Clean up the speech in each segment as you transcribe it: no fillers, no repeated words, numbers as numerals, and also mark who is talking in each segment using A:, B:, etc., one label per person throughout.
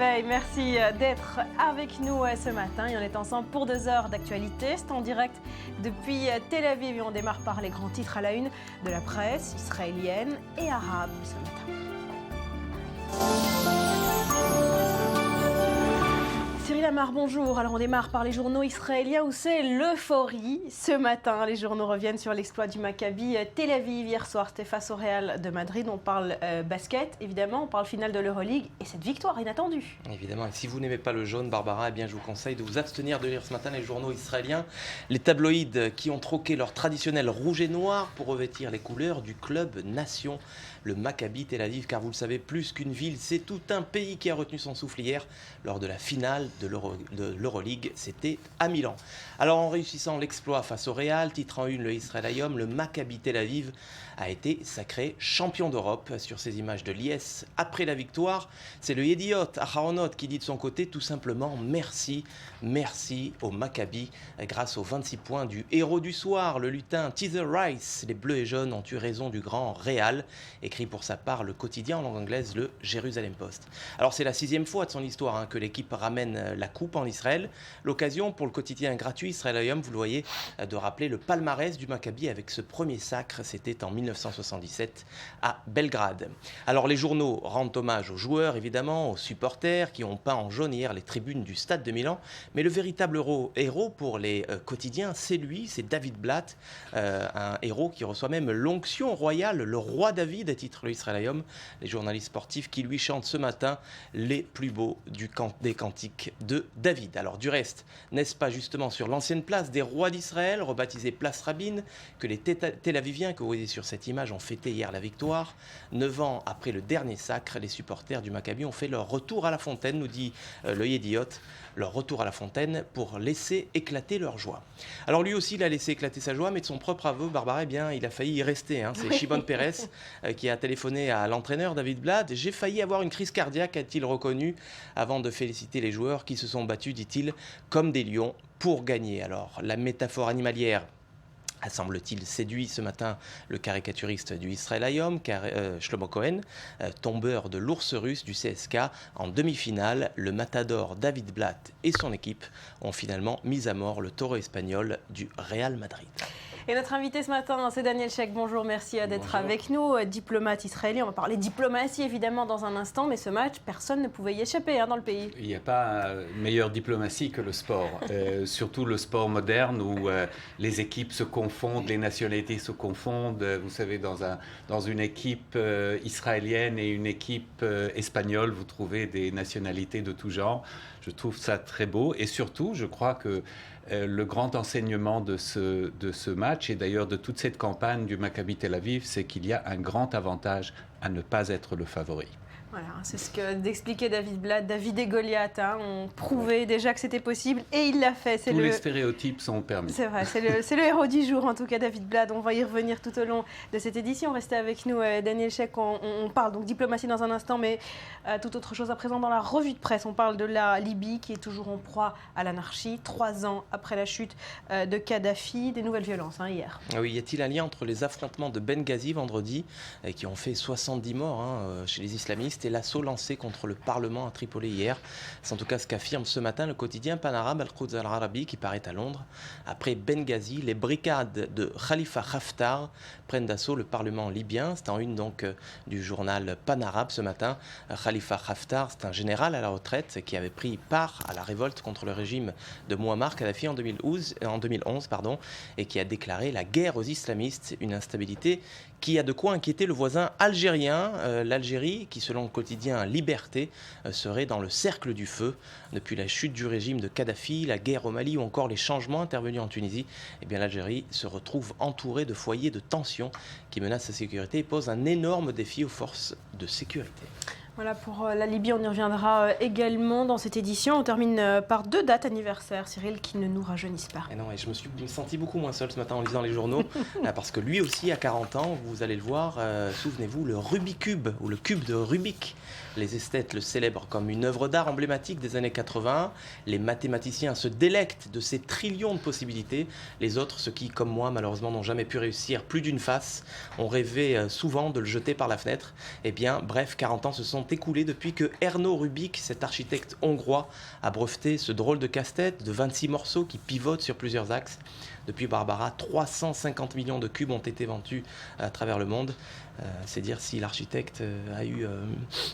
A: réveil. Merci d'être avec nous ce matin. Et on est ensemble pour 2 heures d'actualité. C'est en direct depuis Tel Aviv et on démarre par les grands titres à la une de la presse israélienne et arabe ce matin. Cyril Amar, bonjour. Alors on démarre par les journaux israéliens où c'est l'euphorie. Ce matin, les journaux reviennent sur l'exploit du Maccabi Tel Aviv. Hier soir, c'était face au Real de Madrid. On parle basket, évidemment, on parle finale de l'Euroleague et cette victoire inattendue.
B: Évidemment, et si vous n'aimez pas le jaune, Barbara, eh bien, je vous conseille de vous abstenir de lire ce matin les journaux israéliens. Les tabloïds qui ont troqué leur traditionnel rouge et noir pour revêtir les couleurs du club nation, le Maccabi Tel Aviv, car vous le savez, plus qu'une ville, c'est tout un pays qui a retenu son souffle hier lors de la finale de l'Euroleague, c'était à Milan. Alors en réussissant l'exploit face au Real, titre en une le Israël Hayom, le Maccabi Tel Aviv a été sacré champion d'Europe. Sur ces images de liesse, après la victoire, c'est le Yediot Aharonot qui dit de son côté tout simplement merci au Maccabi grâce aux 26 points du héros du soir, le lutin Teaser Rice. Les bleus et jaunes ont eu raison du grand Real, écrit pour sa part le quotidien en langue anglaise, le Jérusalem Post. Alors c'est la 6e fois de son histoire que l'équipe ramène la coupe en Israël. L'occasion pour le quotidien gratuit Israël Hayom, vous le voyez, de rappeler le palmarès du Maccabi avec ce premier sacre, c'était en 1977 à Belgrade. Alors les journaux rendent hommage aux joueurs évidemment, aux supporters qui ont peint en jaune hier les tribunes du stade de Milan, mais le véritable héros pour les quotidiens, c'est lui, c'est David Blatt, un héros qui reçoit même l'onction royale, le roi David, titre le Israël Hayom, les journalistes sportifs qui lui chantent ce matin les plus beaux des cantiques de David. Alors du reste, n'est-ce pas justement sur l'ancienne place des rois d'Israël, rebaptisée place Rabin, que les Tel Aviviens que vous voyez sur cette image ont fêté hier la victoire. 9 ans après le dernier sacre, les supporters du Maccabi ont fait leur retour à la fontaine, nous dit le Yediot, leur retour à la fontaine pour laisser éclater leur joie. Alors lui aussi, il a laissé éclater sa joie, mais de son propre aveu, Barbara, eh bien, il a failli y rester. C'est Shimon Peres qui a téléphoné à l'entraîneur David Blatt. « J'ai failli avoir une crise cardiaque », a-t-il reconnu, avant de féliciter les joueurs qui se sont battus, dit-il, comme des lions pour gagner. Alors, la métaphore animalière a, semble-t-il, séduit ce matin le caricaturiste du Israël Hayom, Shlomo Cohen, tombeur de l'ours russe du CSK. En demi-finale, le matador David Blatt et son équipe ont finalement mis à mort le taureau espagnol du Real Madrid.
A: Et notre invité ce matin, c'est Daniel Sheikh. Bonjour, merci d'être avec nous. Diplomate israélien, on va parler diplomatie évidemment dans un instant, mais ce match, personne ne pouvait y échapper dans le pays.
C: Il n'y a pas meilleure diplomatie que le sport, surtout le sport moderne où les équipes se confondent, les nationalités se confondent. Vous savez, dans une équipe israélienne et une équipe espagnole, vous trouvez des nationalités de tout genre. Je trouve ça très beau et surtout, je crois que le grand enseignement de ce match et d'ailleurs de toute cette campagne du Maccabi Tel Aviv, c'est qu'il y a un grand avantage à ne pas être le favori.
A: Voilà, c'est ce que d'expliquer David Blatt. David et Goliath ont prouvé déjà que c'était possible et il l'a fait.
C: Tous les stéréotypes sont permis.
A: C'est vrai, c'est le héros du jour en tout cas, David Blatt. On va y revenir tout au long de cette édition. Restez avec nous, Daniel Sheikh. On parle donc diplomatie dans un instant, mais tout autre chose à présent dans la revue de presse. On parle de la Libye qui est toujours en proie à l'anarchie. 3 ans après la chute de Kadhafi, des nouvelles violences hier.
B: Oui, y a-t-il un lien entre les affrontements de Benghazi vendredi, qui ont fait 70 morts chez les islamistes, et l'assaut lancé contre le Parlement à Tripoli hier? C'est en tout cas ce qu'affirme ce matin le quotidien panarabe Al-Quds Al-Arabi qui paraît à Londres. Après Benghazi, les brigades de Khalifa Haftar prennent d'assaut le Parlement libyen. C'est en une donc du journal panarabe ce matin. Khalifa Haftar, c'est un général à la retraite qui avait pris part à la révolte contre le régime de Mouammar Kadhafi en 2011 et qui a déclaré la guerre aux islamistes, une instabilité qui a de quoi inquiéter le voisin algérien. L'Algérie, qui selon le quotidien Liberté, serait dans le cercle du feu. Depuis la chute du régime de Kadhafi, la guerre au Mali ou encore les changements intervenus en Tunisie, eh bien l'Algérie se retrouve entourée de foyers de tension qui menacent sa sécurité et posent un énorme défi aux forces de sécurité.
A: Voilà pour la Libye, on y reviendra également dans cette édition. On termine par 2 dates anniversaires, Cyril, qui ne nous rajeunissent pas.
B: Et non, et je me suis senti beaucoup moins seul ce matin en lisant les journaux, parce que lui aussi, à 40 ans, vous allez le voir, souvenez-vous, le Rubik's Cube, ou le cube de Rubik. Les esthètes le célèbrent comme une œuvre d'art emblématique des années 80. Les mathématiciens se délectent de ces trillions de possibilités. Les autres, ceux qui, comme moi, malheureusement, n'ont jamais pu réussir plus d'une face, ont rêvé souvent de le jeter par la fenêtre. Eh bien, bref, 40 ans se sont écoulés depuis que Erno Rubik, cet architecte hongrois, a breveté ce drôle de casse-tête de 26 morceaux qui pivotent sur plusieurs axes. Depuis Barbara, 350 millions de cubes ont été vendus à travers le monde. C'est dire si l'architecte a eu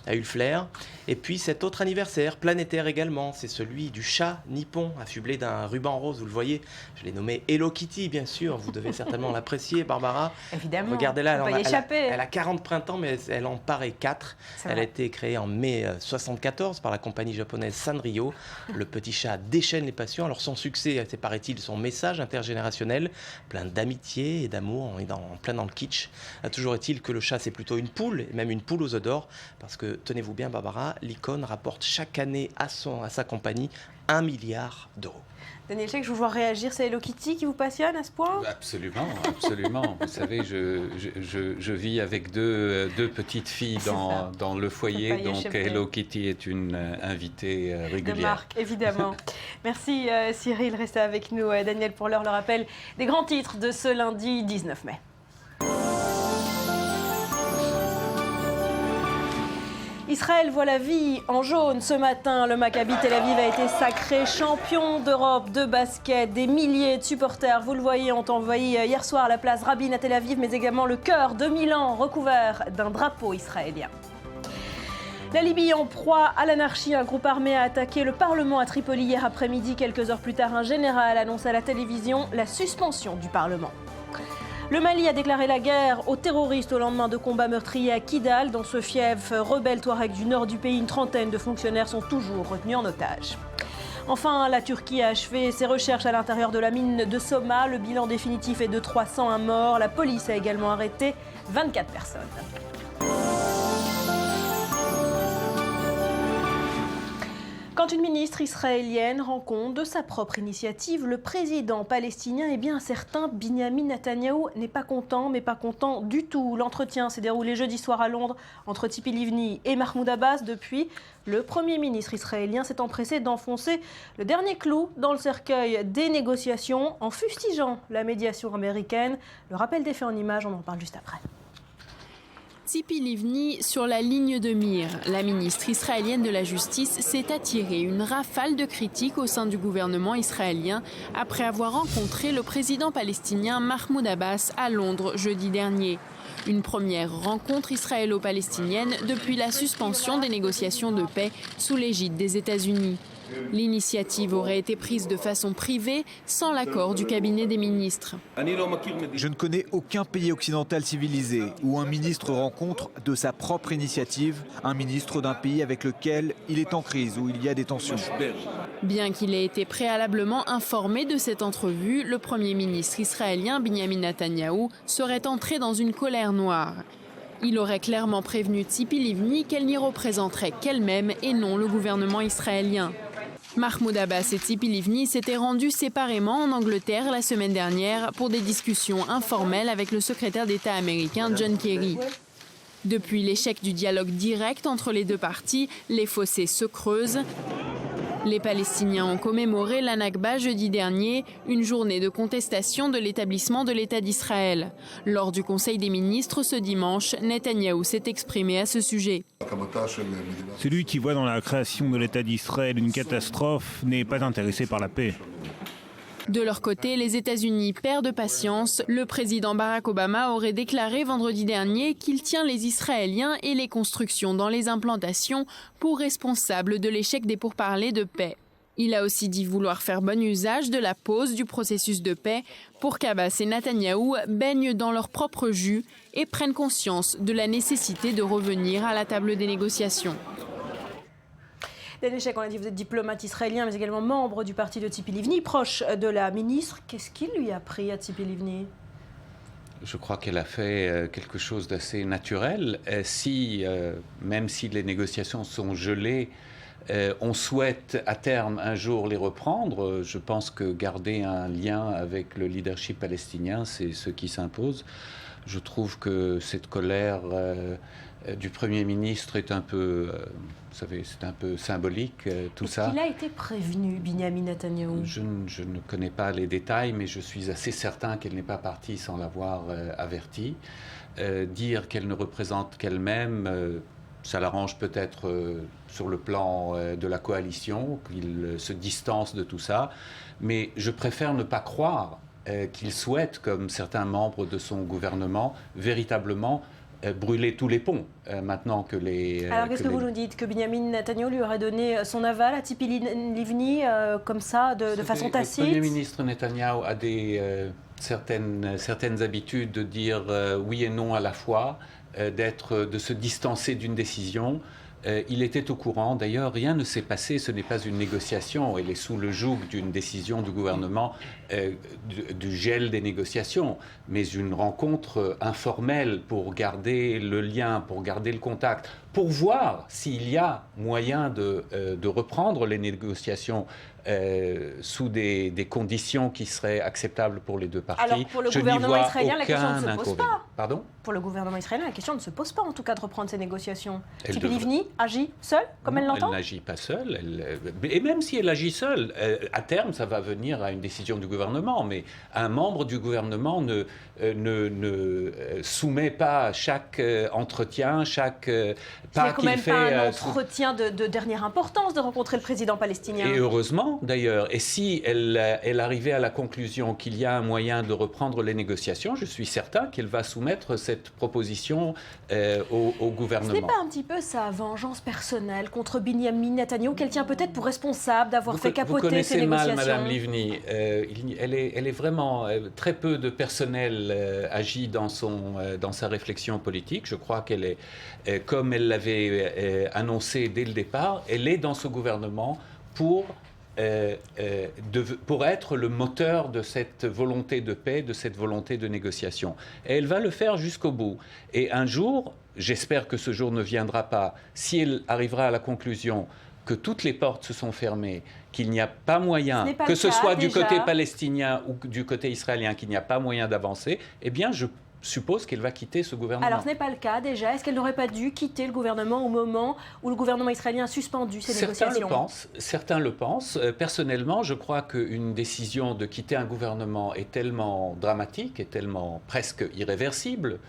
B: le flair. Et puis cet autre anniversaire, planétaire également, c'est celui du chat nippon, affublé d'un ruban rose, vous le voyez. Je l'ai nommé Hello Kitty, bien sûr, vous devez certainement l'apprécier, Barbara.
A: Évidemment,
B: regardez-la, elle a
A: 40
B: 40 printemps, mais elle en paraît 4. Elle a été créée en mai 1974 par la compagnie japonaise Sanrio. Le petit chat déchaîne les passions. Alors son succès, c'est paraît-il son message intergénérationnel, plein d'amitié et d'amour, plein dans le kitsch. Toujours est-il que le chat, c'est plutôt une poule, et même une poule aux œufs d'or, parce que, tenez-vous bien Barbara, l'icône rapporte chaque année à sa compagnie 1 milliard d'euros.
A: Daniel Check, je vous vois réagir, c'est Hello Kitty qui vous passionne à ce point?
C: Absolument, absolument. Vous savez, je vis avec deux petites filles dans le foyer, donc Hello Kitty est une invitée régulière.
A: De marque, évidemment. Merci Cyril, restez avec nous. Daniel, pour l'heure, le rappel des grands titres de ce lundi 19 mai. Israël voit la vie en jaune ce matin. Le Maccabi Tel Aviv a été sacré champion d'Europe de basket. Des milliers de supporters, vous le voyez, ont envahi hier soir la place Rabin à Tel Aviv, mais également le cœur de Milan, recouvert d'un drapeau israélien. La Libye en proie à l'anarchie. Un groupe armé a attaqué le Parlement à Tripoli hier après-midi. Quelques heures plus tard, un général annonce à la télévision la suspension du Parlement. Le Mali a déclaré la guerre aux terroristes au lendemain de combats meurtriers à Kidal. Dans ce fief rebelle touareg du nord du pays, une trentaine de fonctionnaires sont toujours retenus en otage. Enfin, la Turquie a achevé ses recherches à l'intérieur de la mine de Soma. Le bilan définitif est de 301 morts. La police a également arrêté 24 personnes. Quand une ministre israélienne rend compte de sa propre initiative, le président palestinien, un certain Binyamin Netanyahou n'est pas content, mais pas content du tout. L'entretien s'est déroulé jeudi soir à Londres entre Tzipi Livni et Mahmoud Abbas. Depuis, le Premier ministre israélien s'est empressé d'enfoncer le dernier clou dans le cercueil des négociations en fustigeant la médiation américaine. Le rappel des faits en images, on en parle juste après.
D: Tzipi Livni sur la ligne de mire. La ministre israélienne de la Justice s'est attirée une rafale de critiques au sein du gouvernement israélien après avoir rencontré le président palestinien Mahmoud Abbas à Londres jeudi dernier. Une première rencontre israélo-palestinienne depuis la suspension des négociations de paix sous l'égide des États-Unis. L'initiative aurait été prise de façon privée, sans l'accord du cabinet des ministres.
E: Je ne connais aucun pays occidental civilisé où un ministre rencontre de sa propre initiative un ministre d'un pays avec lequel il est en crise, où il y a des tensions.
D: Bien qu'il ait été préalablement informé de cette entrevue, le Premier ministre israélien Binyamin Netanyahou serait entré dans une colère noire. Il aurait clairement prévenu Tzipi Livni qu'elle n'y représenterait qu'elle-même et non le gouvernement israélien. Mahmoud Abbas et Tzipi Livni s'étaient rendus séparément en Angleterre la semaine dernière pour des discussions informelles avec le secrétaire d'État américain John Kerry. Depuis l'échec du dialogue direct entre les deux parties, les fossés se creusent. Les Palestiniens ont commémoré la Nakba jeudi dernier, une journée de contestation de l'établissement de l'État d'Israël. Lors du Conseil des ministres ce dimanche, Netanyahou s'est exprimé à ce sujet.
F: Celui qui voit dans la création de l'État d'Israël une catastrophe n'est pas intéressé par la paix.
D: De leur côté, les États-Unis perdent patience. Le président Barack Obama aurait déclaré vendredi dernier qu'il tient les Israéliens et les constructions dans les implantations pour responsables de l'échec des pourparlers de paix. Il a aussi dit vouloir faire bon usage de la pause du processus de paix pour qu'Abbas et Netanyahou baignent dans leur propre jus et prennent conscience de la nécessité de revenir à la table des négociations.
A: Daniel Check, on a dit, vous êtes diplomate israélien, mais également membre du parti de Tzipi Livni, proche de la ministre. Qu'est-ce qu'il lui a pris à Tzipi Livni ?
C: Je crois qu'elle a fait quelque chose d'assez naturel. Même si les négociations sont gelées, on souhaite à terme un jour les reprendre. Je pense que garder un lien avec le leadership palestinien, c'est ce qui s'impose. Je trouve que cette colère du Premier ministre est un peu, vous savez, c'est un peu symbolique, tout ça.
A: Il a été prévenu, Binyamin Netanyahou.
C: Je ne connais pas les détails, mais je suis assez certain qu'elle n'est pas partie sans l'avoir averti. Dire qu'elle ne représente qu'elle-même, Ça l'arrange peut-être sur le plan de la coalition, qu'il se distance de tout ça. Mais je préfère ne pas croire qu'il souhaite, comme certains membres de son gouvernement, véritablement brûler tous les ponts maintenant que les...
A: Alors qu'est-ce que vous nous dites? Que Benyamin Netanyahou lui aurait donné son aval à Tzipi Livni comme ça, de façon tacite?
C: Le Premier ministre Netanyahou a certaines habitudes de dire oui et non à la fois, de se distancer d'une décision. Il était au courant, d'ailleurs rien ne s'est passé, ce n'est pas une négociation, elle est sous le joug d'une décision du gouvernement, du gel des négociations, mais une rencontre informelle pour garder le lien, pour garder le contact, pour voir s'il y a moyen de reprendre les négociations sous des conditions qui seraient acceptables pour les deux parties.
A: Alors pour le gouvernement israélien, la question ne se pose pas.
C: Pardon ?
A: Pour le gouvernement israélien, la question ne se pose pas en tout cas de reprendre ces négociations. Tzipi Livni agit seule, comme elle l'entend?
C: Elle n'agit pas seule. Et même si elle agit seule, à terme, ça va venir à une décision du gouvernement. Mais un membre du gouvernement ne soumet pas chaque entretien, chaque pas qu'il fait...
A: Il n'y a quand même pas un entretien de dernière importance de rencontrer le président palestinien.
C: Et heureusement, d'ailleurs. Et si elle arrivait à la conclusion qu'il y a un moyen de reprendre les négociations, je suis certain qu'elle va soumettre cette proposition au gouvernement.
A: Ce n'est pas un petit peu sa vengeance personnelle contre Benyamin Netanyahou qu'elle tient peut-être pour responsable d'avoir fait capoter ces négociations?
C: Vous connaissez mal Madame Livni. Elle est vraiment... très peu de personnel agit dans sa réflexion politique. Je crois qu'elle est, comme elle l'avait annoncé dès le départ, elle est dans ce gouvernement pour être le moteur de cette volonté de paix, de cette volonté de négociation. Et elle va le faire jusqu'au bout. Et un jour, j'espère que ce jour ne viendra pas, si elle arrivera à la conclusion que toutes les portes se sont fermées, qu'il n'y a pas moyen, que ce soit du côté palestinien ou du côté israélien, qu'il n'y a pas moyen d'avancer, eh bien, je suppose qu'elle va quitter ce gouvernement.
A: Alors ce n'est pas le cas déjà. Est-ce qu'elle n'aurait pas dû quitter le gouvernement au moment où le gouvernement israélien a suspendu ces négociations?
C: Certains le pensent. Personnellement, je crois qu'une décision de quitter un gouvernement est tellement dramatique et tellement presque irréversible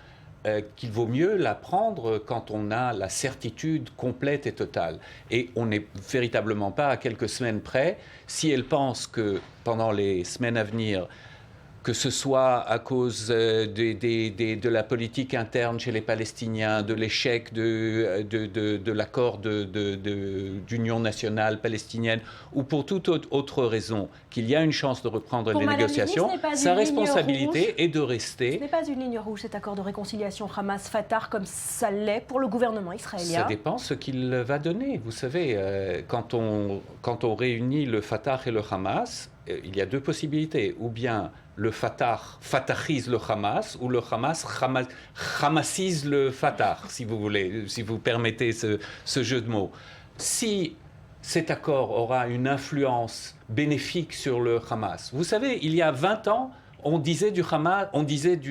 C: qu'il vaut mieux la prendre quand on a la certitude complète et totale. Et on n'est véritablement pas à quelques semaines près. Si elle pense que pendant les semaines à venir, que ce soit à cause de la politique interne chez les Palestiniens, de l'échec de l'accord d'union nationale palestinienne, ou pour toute autre raison, qu'il y a une chance de reprendre les négociations, sa responsabilité est de rester...
A: Ce n'est pas une ligne rouge, cet accord de réconciliation Hamas-Fatah, comme ça l'est pour le gouvernement israélien.
C: Ça dépend ce qu'il va donner. Vous savez, quand on réunit le Fatah et le Hamas, il y a deux possibilités. Ou bien le Fatah fatahise le Hamas, ou le Hamas hamasise le Fatah, si vous voulez, si vous permettez ce jeu de mots. Si cet accord aura une influence bénéfique sur le Hamas, vous savez, il y a 20 ans, on disait du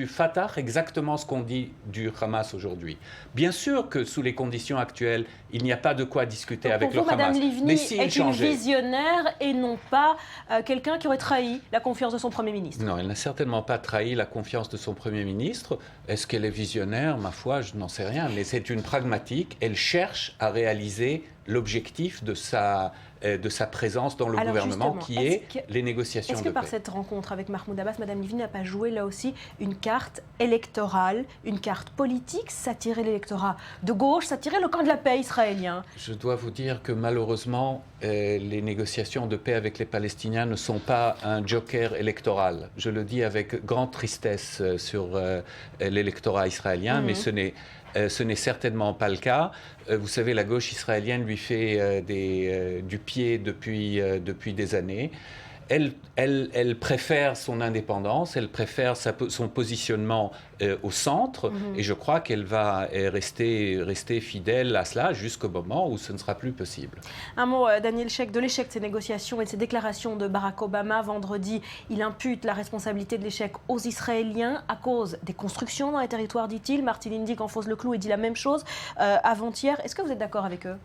C: Fatah exactement ce qu'on dit du Hamas aujourd'hui. Bien sûr que sous les conditions actuelles, il n'y a pas de quoi discuter avec le Hamas.
A: Madame Livni est une visionnaire et non pas quelqu'un qui aurait trahi la confiance de son Premier ministre.
C: Non, elle n'a certainement pas trahi la confiance de son Premier ministre. Est-ce qu'elle est visionnaire? Ma foi, je n'en sais rien. Mais c'est une pragmatique. Elle cherche à réaliser l'objectif de sa présence dans le gouvernement, qui est les négociations de paix.
A: Est-ce que par cette rencontre avec Mahmoud Abbas, Mme Livni n'a pas joué là aussi une carte électorale, une carte politique, s'attirer l'électorat de gauche, s'attirer le camp de la paix israélien?
C: Je dois vous dire que malheureusement, les négociations de paix avec les Palestiniens ne sont pas un joker électoral. Je le dis avec grande tristesse sur l'électorat israélien, mais ce n'est certainement pas le cas. Vous savez, la gauche israélienne lui fait du pied depuis des années. Elle préfère son indépendance, elle préfère son positionnement au centre, et je crois qu'elle va rester fidèle à cela jusqu'au moment où ce ne sera plus possible.
A: Un mot, Daniel Sheikh, de l'échec de ces négociations et de ces déclarations de Barack Obama. Vendredi, il impute la responsabilité de l'échec aux Israéliens à cause des constructions dans les territoires, dit-il. Martin Indyk enfonce le clou et dit la même chose avant-hier. Est-ce que vous êtes d'accord avec eux?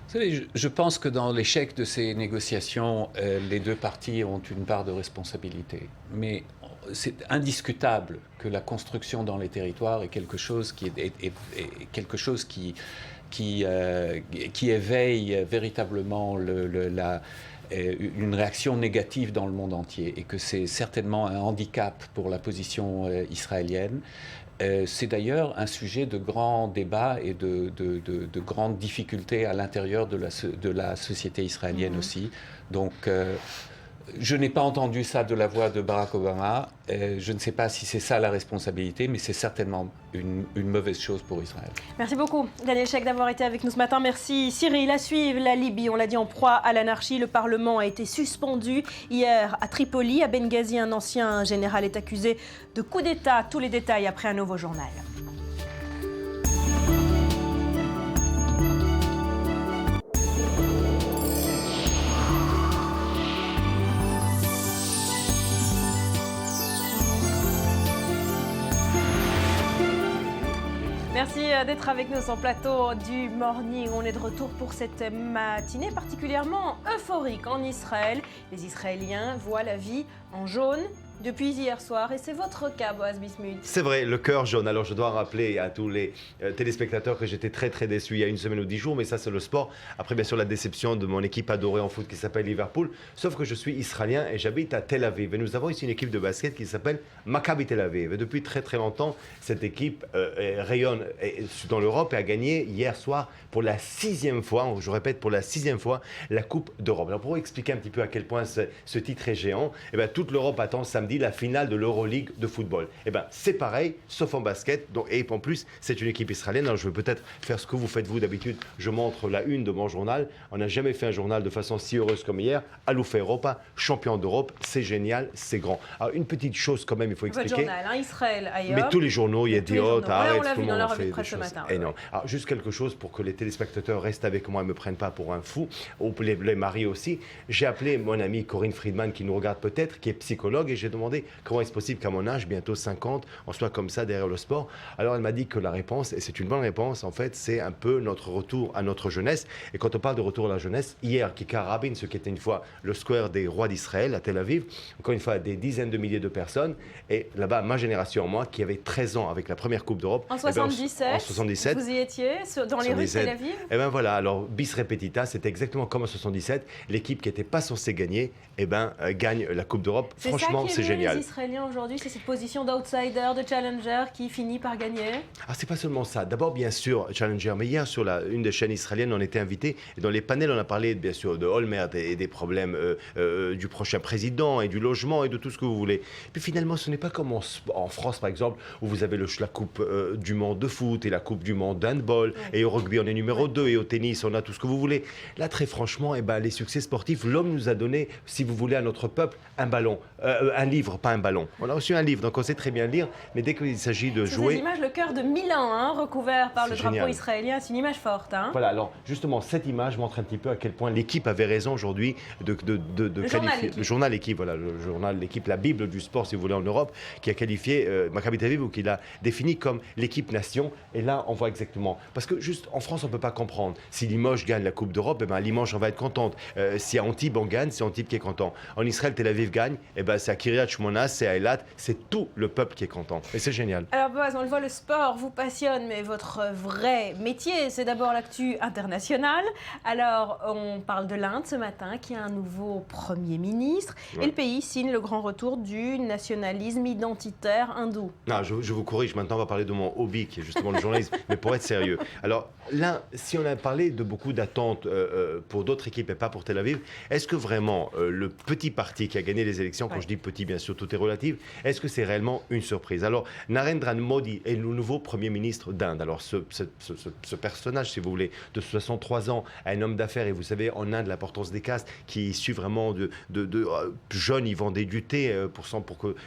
C: Vous savez, je pense que dans l'échec de ces négociations, les deux parties ont une part de responsabilité. Mais c'est indiscutable que la construction dans les territoires est quelque chose qui éveille véritablement une réaction négative dans le monde entier et que c'est certainement un handicap pour la position israélienne. C'est d'ailleurs un sujet de grand débat et de grandes difficultés à l'intérieur de la société israélienne aussi. Donc, je n'ai pas entendu ça de la voix de Barack Obama. Je ne sais pas si c'est ça la responsabilité, mais c'est certainement une mauvaise chose pour Israël.
A: Merci beaucoup, Daniel Sheikh, d'avoir été avec nous ce matin. Merci, Cyril. À suivre, la Libye, on l'a dit, en proie à l'anarchie. Le Parlement a été suspendu hier à Tripoli. À Benghazi, un ancien général est accusé de coup d'État. Tous les détails après un nouveau journal. Merci d'être avec nous sur le plateau du Morning. On est de retour pour cette matinée particulièrement euphorique en Israël. Les Israéliens voient la vie en jaune depuis hier soir et c'est votre cas, Boaz Bismuth.
G: C'est vrai, le cœur jaune. Alors je dois rappeler à tous les téléspectateurs que j'étais très très déçu il y a une semaine ou 10 jours, mais ça c'est le sport. Après bien sûr la déception de mon équipe adorée en foot qui s'appelle Liverpool, sauf que je suis israélien et j'habite à Tel Aviv. Et nous avons ici une équipe de basket qui s'appelle Maccabi Tel Aviv. Et depuis très très longtemps, cette équipe rayonne dans l'Europe et a gagné hier soir pour la 6e fois, je répète pour la 6e fois, la Coupe d'Europe. Alors pour vous expliquer un petit peu à quel point ce titre est géant, eh bien, toute l'Europe attend samedi la finale de l'Euroleague de football. Eh bien, c'est pareil, sauf en basket. Donc, et en plus, c'est une équipe israélienne. Alors, je vais peut-être faire ce que vous faites, vous, d'habitude. Je montre la une de mon journal. On n'a jamais fait un journal de façon si heureuse comme hier. Aloufa Europa, champion d'Europe. C'est génial, c'est grand. Alors, une petite chose quand même, il faut expliquer.
A: Votre journal, hein, Israël, ailleurs.
G: Mais tous les journaux, il y a Diot, Haaretz,
A: on l'a
G: tout
A: vu
G: le
A: dans la
G: monde
A: revue de
G: fait des
A: presse ce
G: choses
A: matin.
G: énormes. Alors, juste quelque chose pour que les téléspectateurs restent avec moi et ne me prennent pas pour un fou, ou les maris aussi. J'ai appelé mon amie Corinne Friedman, qui nous regarde peut-être, qui est psychologue, et j'ai demandé comment est-ce possible qu'à mon âge, bientôt 50, on soit comme ça derrière le sport. Alors elle m'a dit que la réponse, et c'est une bonne réponse, en fait, c'est un peu notre retour à notre jeunesse. Et quand on parle de retour à la jeunesse, hier, Kikar Rabin, ce qui était une fois le square des rois d'Israël à Tel Aviv, encore une fois, des dizaines de milliers de personnes. Et là-bas, ma génération, moi, qui avait 13 ans avec la première Coupe d'Europe.
A: En 77,
G: en 77
A: vous y étiez, dans les rues de Tel Aviv.
G: Et bien voilà, alors bis repetita, c'était exactement comme en 77. L'équipe qui n'était pas censée gagner, gagne la Coupe d'Europe. Franchement, c'est génial.
A: Les Israéliens aujourd'hui, c'est cette position d'outsider, de challenger qui finit par gagner.
G: Ah, c'est pas seulement ça. D'abord, bien sûr, challenger. Mais hier, sur une des chaînes israéliennes, on était invités. Et dans les panels, on a parlé, bien sûr, de Olmert et des problèmes du prochain président et du logement et de tout ce que vous voulez. Puis finalement, ce n'est pas comme en France, par exemple, où vous avez la Coupe du Monde de foot et la Coupe du Monde d'handball. Et au rugby, on est numéro 2. Et au tennis, on a tout ce que vous voulez. Là, très franchement, les succès sportifs, l'homme nous a donné, si vous voulez, à notre peuple, un ballon. Un livre, pas un ballon. On a reçu un livre, donc on sait très bien lire, mais dès qu'il s'agit de jouer...
A: C'est l'image, le cœur de Milan, recouvert par le drapeau israélien, c'est une image forte.
G: Voilà, alors justement, cette image montre un petit peu à quel point l'équipe avait raison aujourd'hui de qualifier... Le journal L'équipe, voilà, le journal L'équipe, la Bible du sport, si vous voulez, en Europe, qui a qualifié Maccabi Tel Aviv, ou qui l'a défini comme l'équipe nation, et là, on voit exactement. Parce que juste, en France, on ne peut pas comprendre. Si Limoges gagne la Coupe d'Europe, Limoges, on va être contente. Si Antibes, on gagne, c'est Antibes qui est content. En Israël, Tel Aviv gagne, c'est à Kiryat Shmona, c'est à Eilat, c'est tout le peuple qui est content. Et c'est génial.
A: Alors Boaz, on le voit, le sport vous passionne, mais votre vrai métier, c'est d'abord l'actu internationale. Alors, on parle de l'Inde ce matin, qui a un nouveau Premier ministre. Ouais. Et le pays signe le grand retour du nationalisme identitaire hindou.
G: Non, je vous corrige. Maintenant, on va parler de mon hobby, qui est justement le journalisme. Mais pour être sérieux. Alors, là, si on a parlé de beaucoup d'attentes pour d'autres équipes et pas pour Tel Aviv, est-ce que vraiment le petit parti qui a gagné les élections, quand je dis petit, bien sûr, tout est relatif, est-ce que c'est réellement une surprise? Alors, Narendra Modi est le nouveau Premier ministre d'Inde. Alors, ce personnage, si vous voulez, de 63 ans, un homme d'affaires, et vous savez, en Inde, l'importance des castes, qui est issu vraiment de jeunes, ils vendaient du thé pour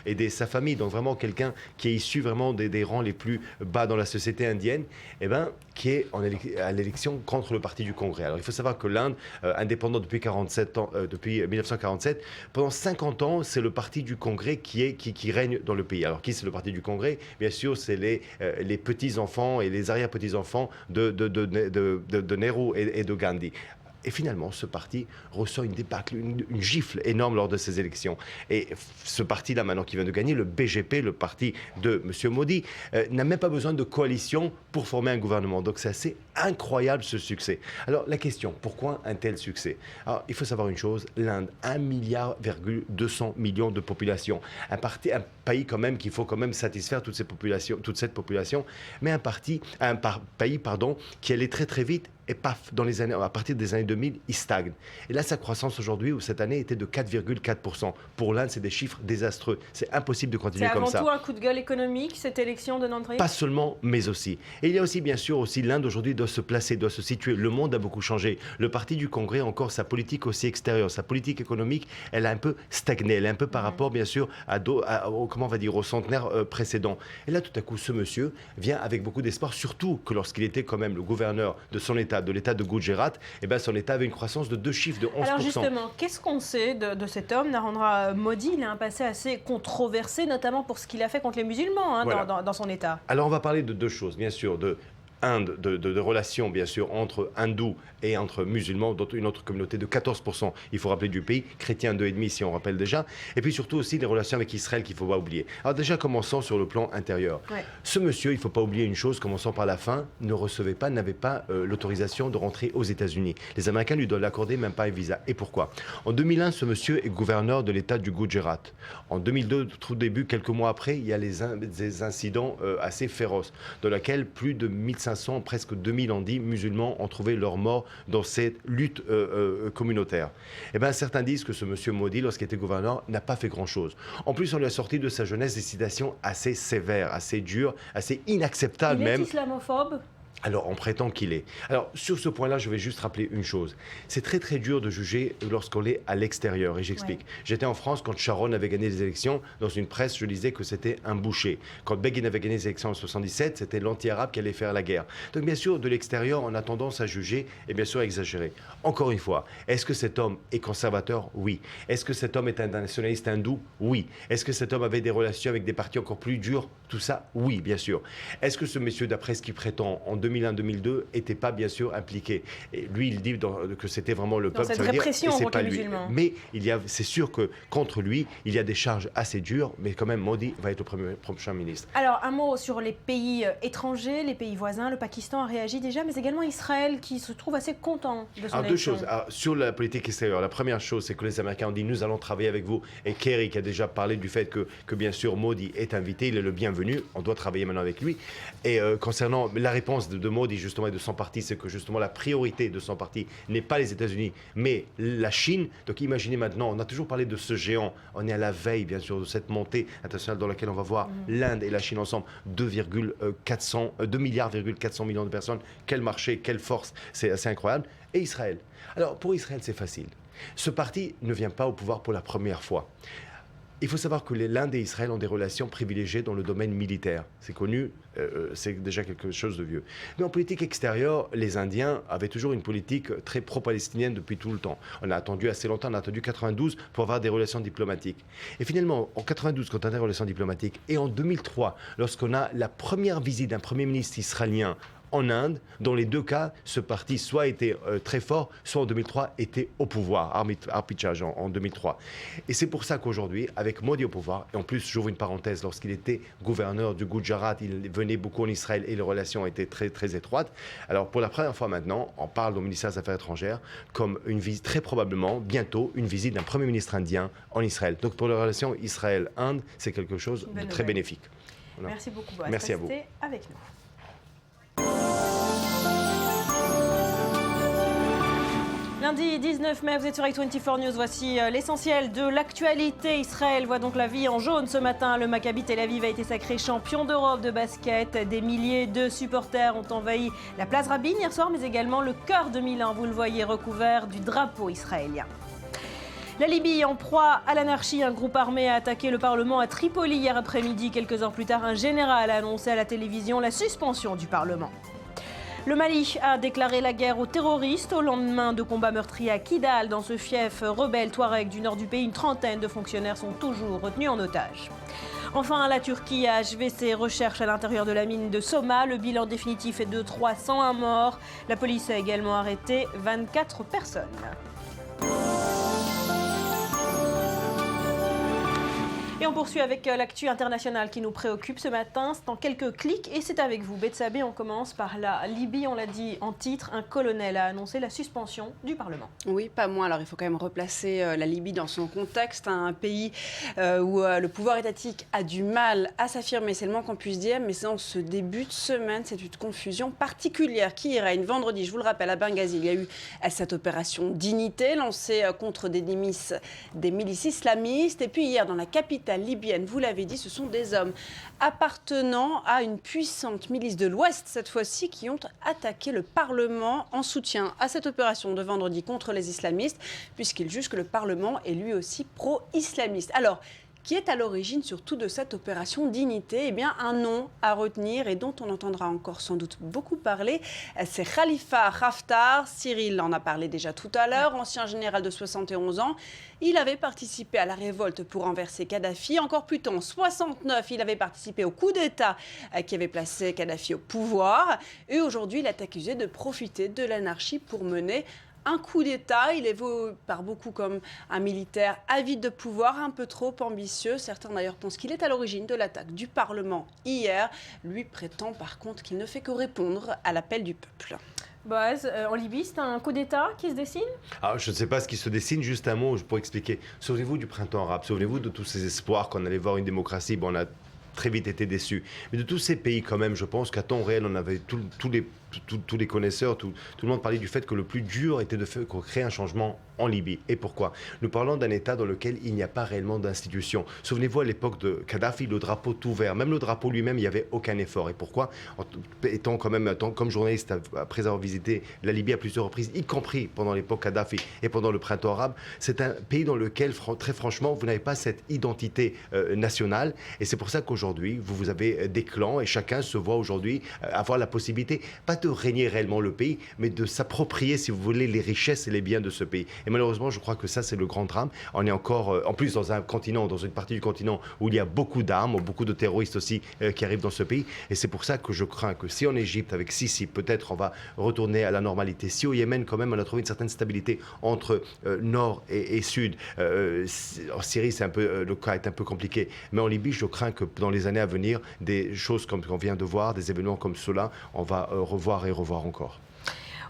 G: aider sa famille. Donc, vraiment, quelqu'un qui est issu vraiment des rangs les plus bas dans la société indienne, qui est à l'élection contre le parti du Congrès. Alors, il faut savoir que l'Inde, indépendante depuis 1947, pendant 50 ans, c'est le parti du Congrès qui règne dans le pays. Alors, qui c'est le parti du Congrès? Bien sûr, c'est les petits-enfants et les arrière-petits-enfants de Nehru et de Gandhi. Et finalement, ce parti reçoit une débâcle, une gifle énorme lors de ces élections. Et ce parti-là, maintenant qui vient de gagner, le BGP, le parti de M. Modi, n'a même pas besoin de coalition pour former un gouvernement. Donc c'est assez incroyable ce succès. Alors la question, pourquoi un tel succès? Alors il faut savoir une chose, l'Inde, 1,2 milliard de population. Un pays quand même qu'il faut quand même satisfaire toute cette population, mais un pays qui allait très très vite. Et paf, à partir des années 2000, il stagne. Et là, sa croissance aujourd'hui, ou cette année, était de 4,4%. Pour l'Inde, c'est des chiffres désastreux. C'est impossible de continuer comme ça.
A: C'est avant tout un coup de gueule économique, cette élection de Narendra?
G: Pas seulement, mais aussi. Et il y a aussi, bien sûr, l'Inde aujourd'hui doit se placer, doit se situer. Le monde a beaucoup changé. Le parti du Congrès, encore sa politique aussi extérieure, sa politique économique, elle a un peu stagné. Elle est un peu par rapport, bien sûr, au centenaire précédent. Et là, tout à coup, ce monsieur vient avec beaucoup d'espoir, surtout que lorsqu'il était quand même le gouverneur de son État, de l'État de Gujarat, son État avait une croissance de 2 chiffres, de 11%.
A: Alors justement, qu'est-ce qu'on sait de cet homme, Narendra Modi? Il a un passé assez controversé, notamment pour ce qu'il a fait contre les musulmans voilà. dans son État.
G: Alors on va parler de 2 choses, bien sûr, de relations, bien sûr, entre hindous et entre musulmans, dans une autre communauté de 14%, il faut rappeler, du pays, chrétiens 2,5% si on rappelle déjà, et puis surtout aussi les relations avec Israël qu'il ne faut pas oublier. Alors déjà, commençons sur le plan intérieur. Ouais. Ce monsieur, il ne faut pas oublier une chose, commençons par la fin, n'avait pas l'autorisation de rentrer aux États-Unis. Les Américains lui doivent l'accorder, même pas un visa. Et pourquoi? En 2001, ce monsieur est gouverneur de l'État du Gujarat. En 2002, tout début, quelques mois après, il y a des incidents assez féroces, dans lesquels plus de 1500, presque 2000 musulmans ont trouvé leur mort dans cette lutte communautaire. Certains disent que ce monsieur Modi, lorsqu'il était gouverneur, n'a pas fait grand-chose. En plus, on lui a sorti de sa jeunesse des citations assez sévères, assez dures, assez inacceptables même.
A: Il est islamophobe ?
G: Alors, on prétend qu'il est. Alors, sur ce point-là, je vais juste rappeler une chose. C'est très, très dur de juger lorsqu'on est à l'extérieur, et j'explique. Ouais. J'étais en France quand Sharon avait gagné les élections. Dans une presse, je disais que c'était un boucher. Quand Begin avait gagné les élections en 1977, c'était l'anti-arabe qui allait faire la guerre. Donc, bien sûr, de l'extérieur, on a tendance à juger et bien sûr à exagérer. Encore une fois, est-ce que cet homme est conservateur? Oui. Est-ce que cet homme est un nationaliste hindou? Oui. Est-ce que cet homme avait des relations avec des partis encore plus durs? Tout ça, oui, bien sûr. Est-ce que ce monsieur, d'après ce qu'il prétend, en 2001-2002, n'était pas bien sûr impliqué? Et lui, il dit que c'était vraiment le peuple.
A: Cette répression contre les musulmans.
G: Mais c'est sûr que contre lui, il y a des charges assez dures, mais quand même, Modi va être le prochain ministre.
A: Alors, un mot sur les pays étrangers, les pays voisins. Le Pakistan a réagi déjà, mais également Israël, qui se trouve assez content de son élection.
G: 2 choses. Sur la politique extérieure, la première chose, c'est que les Américains ont dit, nous allons travailler avec vous. Et Kerry, qui a déjà parlé du fait que bien sûr, Modi est invité, il est le bienvenu. On doit travailler maintenant avec lui. Et concernant la réponse de Modi, justement, et de son parti, c'est que justement la priorité de son parti n'est pas les États-Unis, mais la Chine. Donc imaginez maintenant, on a toujours parlé de ce géant. On est à la veille, bien sûr, de cette montée internationale dans laquelle on va voir l'Inde et la Chine ensemble. 2,4 milliards de personnes. Quel marché, quelle force. C'est assez incroyable. Et Israël. Alors, pour Israël, c'est facile. Ce parti ne vient pas au pouvoir pour la première fois. Il faut savoir que l'Inde et Israël ont des relations privilégiées dans le domaine militaire. C'est connu, c'est déjà quelque chose de vieux. Mais en politique extérieure, les Indiens avaient toujours une politique très pro-palestinienne depuis tout le temps. On a attendu assez longtemps, on a attendu 92 pour avoir des relations diplomatiques. Et finalement, en 92, quand on a des relations diplomatiques, et en 2003, lorsqu'on a la première visite d'un Premier ministre israélien en Inde, dans les 2 cas, ce parti soit était très fort, soit en 2003 était au pouvoir, arbitrage en 2003. Et c'est pour ça qu'aujourd'hui, avec Modi au pouvoir, et en plus, j'ouvre une parenthèse, lorsqu'il était gouverneur du Gujarat, il venait beaucoup en Israël et les relations étaient très, très étroites. Alors, pour la première fois maintenant, on parle au ministère des Affaires étrangères comme une visite, très probablement, bientôt, une visite d'un Premier ministre indien en Israël. Donc, pour la relation Israël-Inde, c'est quelque chose de très bénéfique.
A: Voilà. Merci beaucoup, Boaz.
G: Merci à vous.
A: Restez avec nous. Lundi 19 mai, vous êtes sur i24 News. Voici l'essentiel de l'actualité. Israël voit donc la vie en jaune ce matin. Le Maccabi Tel Aviv a été sacré champion d'Europe de basket. Des milliers de supporters ont envahi la place Rabin hier soir, mais également le cœur de Milan. Vous le voyez, recouvert du drapeau israélien. La Libye en proie à l'anarchie. Un groupe armé a attaqué le Parlement à Tripoli hier après-midi. Quelques heures plus tard, un général a annoncé à la télévision la suspension du Parlement. Le Mali a déclaré la guerre aux terroristes au lendemain de combats meurtriers à Kidal. Dans ce fief rebelle touareg du nord du pays, une trentaine de fonctionnaires sont toujours retenus en otage. Enfin, la Turquie a achevé ses recherches à l'intérieur de la mine de Soma. Le bilan définitif est de 301 morts. La police a également arrêté 24 personnes. Et on poursuit avec l'actu internationale qui nous préoccupe ce matin. C'est en quelques clics et c'est avec vous. Betsabé, on commence par la Libye. On l'a dit en titre, un colonel a annoncé la suspension du Parlement.
H: Oui, pas moins. Alors il faut quand même replacer la Libye dans son contexte. Un pays où le pouvoir étatique a du mal à s'affirmer, c'est le moins qu'on puisse dire. Mais dans ce début de semaine, c'est une confusion particulière qui règne. Vendredi, je vous le rappelle, à Benghazi, il y a eu cette opération Dignité lancée contre des milices islamistes. Et puis hier, dans la capitale libyenne, vous l'avez dit, ce sont des hommes appartenant à une puissante milice de l'Ouest, cette fois-ci, qui ont attaqué le Parlement en soutien à cette opération de vendredi contre les islamistes, puisqu'ils jugent que le Parlement est lui aussi pro-islamiste. Alors, qui est à l'origine surtout de cette opération Dignité? Eh bien, un nom à retenir et dont on entendra encore sans doute beaucoup parler, c'est Khalifa Haftar. Cyril en a parlé déjà tout à l'heure, ancien général de 71 ans. Il avait participé à la révolte pour renverser Kadhafi. Encore plus tôt, en 69, il avait participé au coup d'État qui avait placé Kadhafi au pouvoir. Et aujourd'hui, il est accusé de profiter de l'anarchie pour mener un coup d'État. Il est vu par beaucoup comme un militaire avide de pouvoir, un peu trop ambitieux. Certains d'ailleurs pensent qu'il est à l'origine de l'attaque du Parlement hier. Lui prétend par contre qu'il ne fait que répondre à l'appel du peuple.
A: Boaz, en Libye, c'est un coup d'État qui se dessine?
G: Alors, je ne sais pas ce qui se dessine, juste un mot pour expliquer. Souvenez-vous du printemps arabe, souvenez-vous de tous ces espoirs qu'on allait voir une démocratie. Bon, on a très vite été déçus. Mais de tous ces pays quand même, je pense qu'à temps réel, on avait tous les connaisseurs, tout le monde parlait du fait que le plus dur était de créer un changement en Libye. Et pourquoi? Nous parlons d'un État dans lequel il n'y a pas réellement d'institutions. Souvenez-vous, à l'époque de Kadhafi, le drapeau tout vert, même le drapeau lui-même, il n'y avait aucun effort. Et pourquoi? Comme journaliste, après avoir visité la Libye à plusieurs reprises, y compris pendant l'époque Kadhafi et pendant le printemps arabe, c'est un pays dans lequel, très franchement, vous n'avez pas cette identité nationale. Et c'est pour ça qu'aujourd'hui, vous avez des clans et chacun se voit aujourd'hui avoir la possibilité, pas de régner réellement le pays, mais de s'approprier, si vous voulez, les richesses et les biens de ce pays. Et malheureusement, je crois que ça, c'est le grand drame. On est encore, en plus, dans une partie du continent où il y a beaucoup d'armes, beaucoup de terroristes aussi qui arrivent dans ce pays. Et c'est pour ça que je crains que si en Égypte, avec Sisi, peut-être on va retourner à la normalité. Si au Yémen, quand même, on a trouvé une certaine stabilité entre nord et sud. En Syrie, le cas est un peu compliqué. Mais en Libye, je crains que dans les années à venir, des choses comme qu'on vient de voir, des événements comme cela, on va revoir et revoir encore.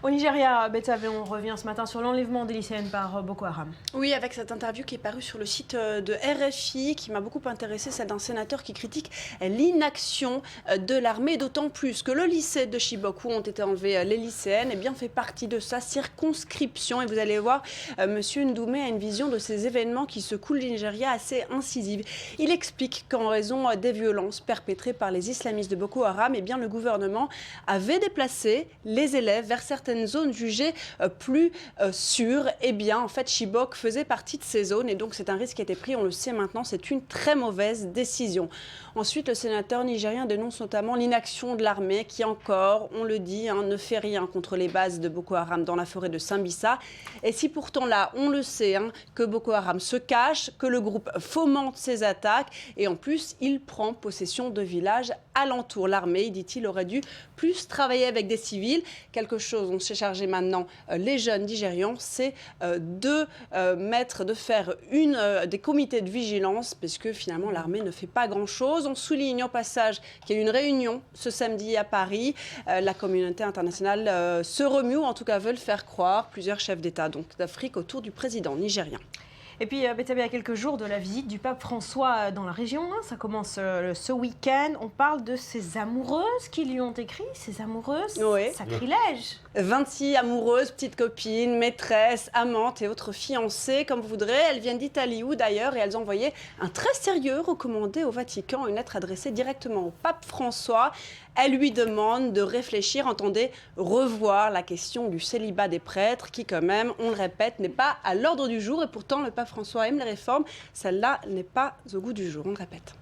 A: Au Nigeria, Betsabé, on revient ce matin sur l'enlèvement des lycéennes par Boko Haram.
H: Oui, avec cette interview qui est parue sur le site de RFI, qui m'a beaucoup intéressée, celle d'un sénateur qui critique l'inaction de l'armée, d'autant plus que le lycée de Chibok, où ont été enlevées les lycéennes, eh bien, fait partie de sa circonscription. Et vous allez voir, M. Ndoumé a une vision de ces événements qui secouent le Nigeria assez incisive. Il explique qu'en raison des violences perpétrées par les islamistes de Boko Haram, eh bien, le gouvernement avait déplacé les élèves vers certaines zones jugées plus sûres. Eh bien, en fait, Chibok faisait partie de ces zones et donc c'est un risque qui a été pris. On le sait maintenant, c'est une très mauvaise décision. Ensuite, le sénateur nigérien dénonce notamment l'inaction de l'armée qui encore, on le dit, ne fait rien contre les bases de Boko Haram dans la forêt de Sambisa. Et si pourtant là, on le sait, que Boko Haram se cache, que le groupe fomente ses attaques et en plus, il prend possession de villages alentours. L'armée, dit-il, aurait dû plus travailler avec des civils. Quelque chose, on s'est chargé maintenant, les jeunes nigérians, c'est de faire des comités de vigilance parce que finalement, l'armée ne fait pas grand-chose. On souligne au passage qu'il y a eu une réunion ce samedi à Paris. La communauté internationale se remue, ou en tout cas veulent faire croire plusieurs chefs d'État d'Afrique autour du président nigérien.
A: Et puis, Betsabé, à quelques jours de la visite du pape François dans la région, ça commence ce week-end. On parle de ces amoureuses qui lui ont écrit, ces amoureuses,
H: oui.
A: Sacrilège.
H: 26 amoureuses, petites copines, maîtresses, amantes et autres fiancées, comme vous voudrez. Elles viennent d'Italie ou d'ailleurs et elles ont envoyé un très sérieux recommandé au Vatican, une lettre adressée directement au pape François. Elle lui demande de réfléchir, entendez, revoir la question du célibat des prêtres qui, quand même, on le répète, n'est pas à l'ordre du jour. Et pourtant, le pape François aime les réformes. Celle-là n'est pas au goût du jour, on le répète.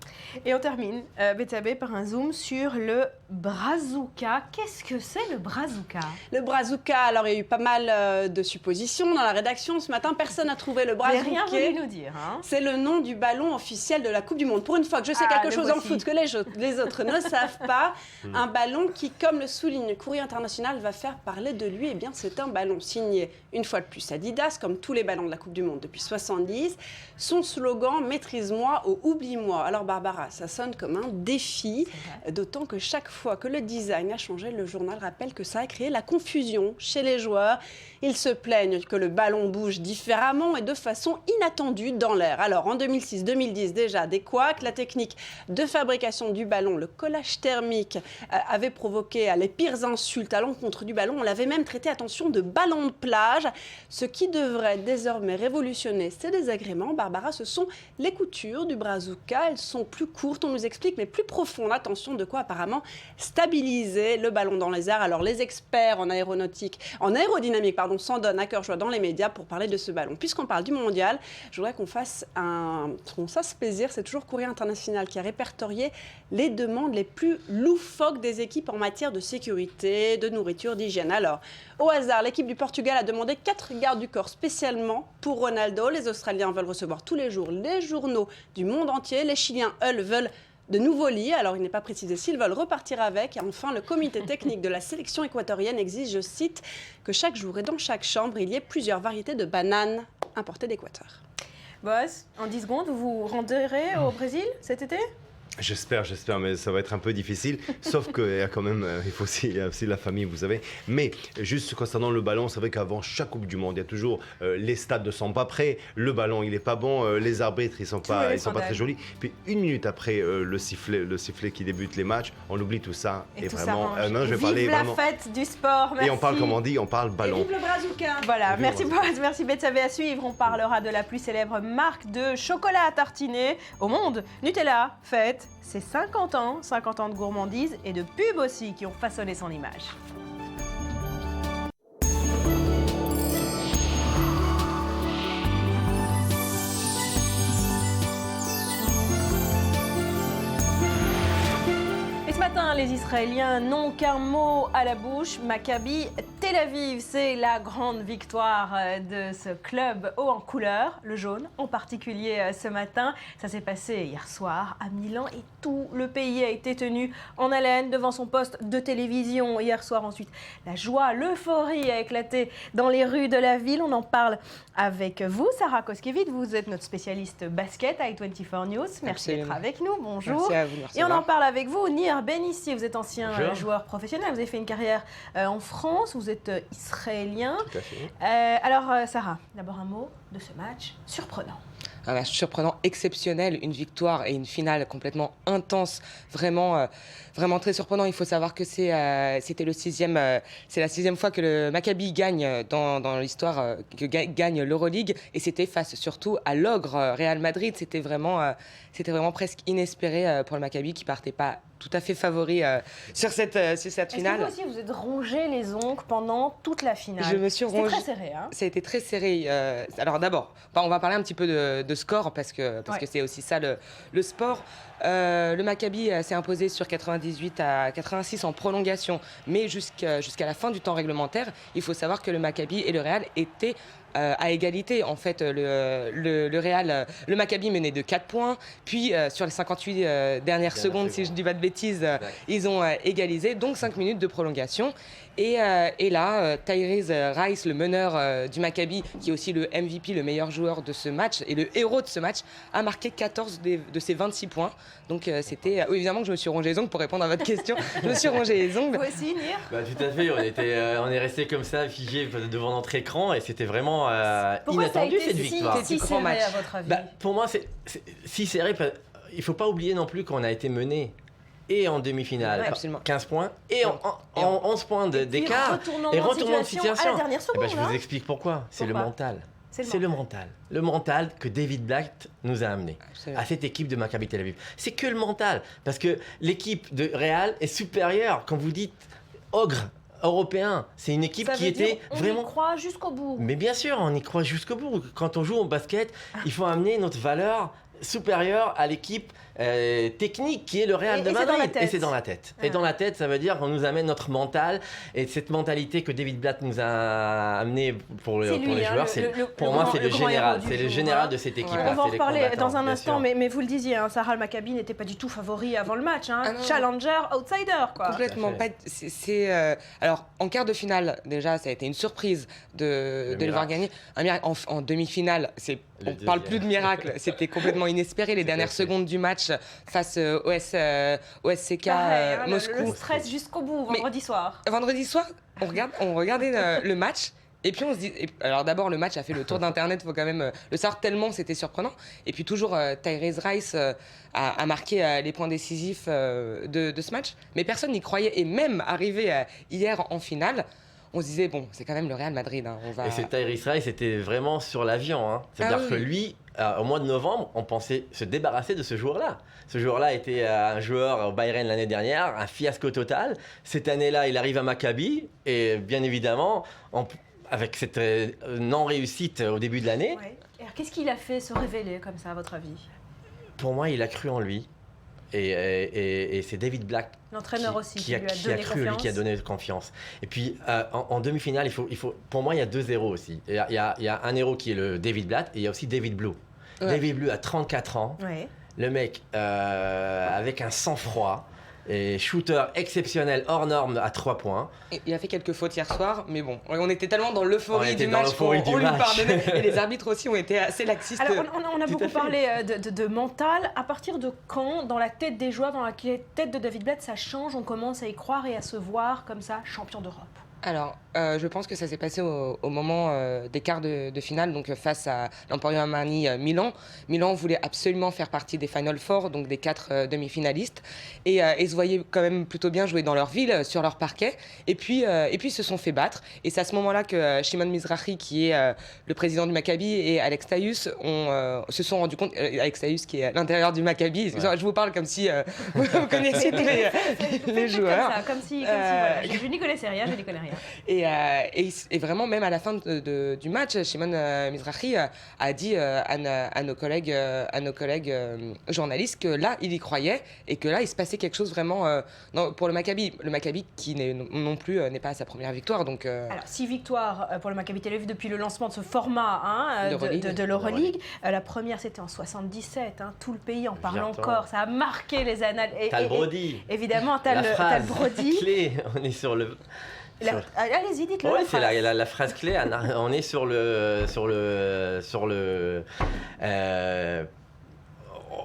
A: Et on termine, Betsabe, par un zoom sur le Brazuca. Qu'est-ce que c'est le Brazuca?
H: Le Brazuca, alors il y a eu pas mal de suppositions dans la rédaction ce matin. Personne n'a trouvé le
A: Vous n'avez
H: Brazuca.
A: rien voulu nous dire. Hein?
H: C'est le nom du ballon officiel de la Coupe du Monde. Pour une fois que je sais quelque chose en foot que les autres ne savent pas, un ballon qui, comme le souligne Courrier International, va faire parler de lui. Eh bien, c'est un ballon signé, une fois de plus, Adidas, comme tous les ballons de la Coupe du Monde depuis 70. Son slogan, maîtrise-moi ou oublie-moi. Alors Barbara, ça sonne comme un défi, d'autant que chaque fois que le design a changé, le journal rappelle que ça a créé la confusion chez les joueurs. Ils se plaignent que le ballon bouge différemment et de façon inattendue dans l'air. Alors en 2006-2010 déjà, des couacs, la technique de fabrication du ballon, le collage thermique avait provoqué les pires insultes à l'encontre du ballon. On l'avait même traité, attention, de ballon de plage. Ce qui devrait désormais révolutionner ces désagréments, Barbara, ce sont les coutures du Brazuca. Elles sont plus courtes, on nous explique, mais plus profondes. Attention, de quoi apparemment stabiliser le ballon dans les airs. Alors les experts en aérodynamique, s'en donnent à cœur joie dans les médias pour parler de ce ballon. Puisqu'on parle du mondial, je voudrais qu'on fasse plaisir. C'est toujours Courrier International qui a répertorié les demandes les plus loufoques des équipes en matière de sécurité, de nourriture, d'hygiène. Alors, au hasard, l'équipe du Portugal a demandé 4 gardes du corps spécialement pour Ronaldo. Les Australiens veulent recevoir tous les jours les journaux du monde entier. Les Chiliens, eux, veulent de nouveaux lits. Alors, il n'est pas précisé s'ils veulent repartir avec. Et enfin, le comité technique de la sélection équatorienne exige, je cite, que chaque jour et dans chaque chambre, il y ait plusieurs variétés de bananes importées d'Équateur.
A: Boss, en 10 secondes, vous vous renderez au Brésil cet été?
G: J'espère, mais ça va être un peu difficile. Sauf qu'il y a quand même, il y a aussi la famille, vous savez. Mais juste concernant le ballon, c'est vrai qu'avant chaque Coupe du Monde, il y a toujours les stades ne sont pas prêts, le ballon il est pas bon, les arbitres ils sont pas très jolis. Puis une minute après le sifflet qui débute les matchs, on oublie tout ça et vraiment.
A: Non, je vais parler vraiment. Vive la fête du sport. Merci.
G: Et on parle, comme on dit, on parle ballon.
H: Et vive le Brazuca.
A: Voilà, merci Boaz, merci Betsabe. À suivre, on parlera de la plus célèbre marque de chocolat à tartiner au monde, Nutella, fête. C'est 50 ans de gourmandise et de pub aussi qui ont façonné son image. Les Israéliens n'ont qu'un mot à la bouche, Maccabi Tel Aviv. C'est la grande victoire de ce club haut en couleur, le jaune en particulier ce matin. Ça s'est passé hier soir à Milan et tout le pays a été tenu en haleine devant son poste de télévision. Hier soir ensuite, la joie, l'euphorie a éclaté dans les rues de la ville. On en parle avec vous, Sarah Koskiewicz. Vous êtes notre spécialiste basket à i24 News. Merci d'être avec nous. Bonjour.
I: Merci à vous. Merci.
A: Et on en parle avec vous, Nir Benissi. Vous êtes ancien joueur professionnel, vous avez fait une carrière en France, vous êtes israélien.
I: Tout à fait.
A: Alors Sarah, d'abord un mot de ce match surprenant.
I: Un match surprenant, exceptionnel, une victoire et une finale complètement intense, vraiment très surprenant. Il faut savoir que c'est la 6e fois que le Maccabi gagne dans l'histoire, gagne l'Euroleague, et c'était face surtout à l'ogre Real Madrid. C'était vraiment presque inespéré pour le Maccabi qui partait pas tout à fait favori sur cette finale.
A: Est-ce que vous aussi vous êtes rongé les ongles pendant toute la finale?
I: Je me suis rongé.
A: C'était très serré. Hein.
I: Ça a été très serré. Alors d'abord, on va parler un petit peu de score parce que c'est aussi ça le sport. Le Maccabi s'est imposé sur 98-86 en prolongation, mais jusqu'à la fin du temps réglementaire. Il faut savoir que le Maccabi et le Real étaient à égalité. En fait, le Maccabi menait de 4 points, puis sur les 58 dernières secondes, si je ne dis pas de bêtises, ils ont égalisé, donc 5 minutes de prolongation. Et là, Tyrese Rice, le meneur du Maccabi, qui est aussi le MVP, le meilleur joueur de ce match et le héros de ce match, a marqué 14 de ses 26 points. Donc c'était... évidemment que je me suis rongé les ongles pour répondre à votre question. Je me suis rongé les ongles.
A: Vous aussi, Nir?
J: Tout à fait, on est resté comme ça, figé devant notre écran, et c'était vraiment inattendu cette victoire.
A: Si serré, à votre avis?
J: Pour moi, c'est si serré. Il ne faut pas oublier non plus qu'on a été mené et en demi-finale, 15 points, et en 11 points d'écart, et retournement de situation.
A: À la dernière seconde,
J: je vous explique pourquoi. C'est le mental.
H: C'est le mental. Le mental que David Blatt nous a amené à cette équipe de Maccabi Tel Aviv. C'est que le mental. Parce que l'équipe de Real est supérieure. Quand vous dites ogre européen, c'est une équipe qui était vraiment...
A: On y croit jusqu'au bout.
H: Mais bien sûr, on y croit jusqu'au bout. Quand on joue au basket, il faut amener notre valeur
J: supérieur à l'équipe technique qui est le Real de Madrid. Et c'est dans la tête. Et dans la tête, ça veut dire qu'on nous amène notre mental et cette mentalité que David Blatt nous a amené pour les joueurs. Pour moi, c'est le général. C'est le général de cette équipe-là.
A: On va en reparler dans un instant, mais vous le disiez, hein, Sarah, le Maccabi n'était pas du tout favori avant le match. Hein. Challenger, outsider, quoi.
I: Complètement. Alors, en quart de finale, déjà, ça a été une surprise de le voir gagner. En demi-finale, on ne parle plus de miracle. C'était complètement inespéré. Les dernières secondes du match face au SCK Moscou.
A: Le stress jusqu'au bout, vendredi soir.
I: Vendredi soir, on regardait le match. Et puis on se dit, alors d'abord le match a fait le tour d'internet, il faut quand même le savoir tellement c'était surprenant. Et puis toujours Tyrese Rice a marqué les points décisifs de ce match. Mais personne n'y croyait. Et même arrivé hier en finale, on se disait, bon, c'est quand même le Real Madrid. Hein,
J: Et c'est Tyrese Rice, c'était vraiment sur l'avion. Hein. C'est-à-dire que lui, au mois de novembre, on pensait se débarrasser de ce joueur-là. Ce joueur-là était un joueur au Bayern l'année dernière, un fiasco total. Cette année-là, il arrive à Maccabi et bien évidemment, avec cette non-réussite au début de l'année.
A: Ouais. Alors, qu'est-ce qu'il a fait se révéler comme ça, à votre avis ?
J: Pour moi, il a cru en lui. Et c'est David Blatt,
A: l'entraîneur aussi,
J: qui a cru, lui, qui a donné confiance. Et puis, en demi-finale, pour moi, il y a 2 héros aussi. Il y a un héros qui est le David Blatt et il y a aussi David Blue. Ouais. David Blue a 34 ans. Ouais. Le mec, avec un sang-froid, et shooter exceptionnel hors norme à 3 points.
I: Il a fait quelques fautes hier soir, mais bon, on était tellement dans l'euphorie du match qu'on lui pardonnait. Et les arbitres aussi ont été assez laxistes.
A: Alors, on a beaucoup parlé de mental. À partir de quand, dans la tête des joueurs, dans la tête de David Blatt, ça change, on commence à y croire et à se voir comme ça, champion d'Europe ?
I: Alors, je pense que ça s'est passé au moment des quarts de finale, donc face à l'Emporio Armani Milan. Milan voulait absolument faire partie des Final Four, donc des 4 demi-finalistes, et se voyaient quand même plutôt bien jouer dans leur ville, sur leur parquet, et puis se sont fait battre. Et c'est à ce moment-là que Shimon Mizrahi, qui est le président du Maccabi, et Alex Tayus se sont rendus compte, Alex Tayus qui est à l'intérieur du Maccabi, je vous parle comme si vous connaissiez tous les joueurs.
A: Comme si voilà. Je n'y connaissais rien, je n'y connais rien.
I: Et vraiment, même à la fin du match, Shimon Mizrahi a dit à nos collègues journalistes que là, il y croyait et que là, il se passait quelque chose vraiment pour le Maccabi. Le Maccabi qui non plus n'est pas à sa première victoire. Donc,
A: Alors, 6 victoires pour le Maccabi Tel Aviv depuis le lancement de ce format de l'Euroleague. La première, c'était en 77. Tout le pays en parle encore. Ça a marqué les annales.
J: Tal Brody.
A: Évidemment, Tal Brody.
J: Clé, on est sur le...
A: Allez-y, dites-le.
J: Ouais, c'est la phrase clé. On est sur le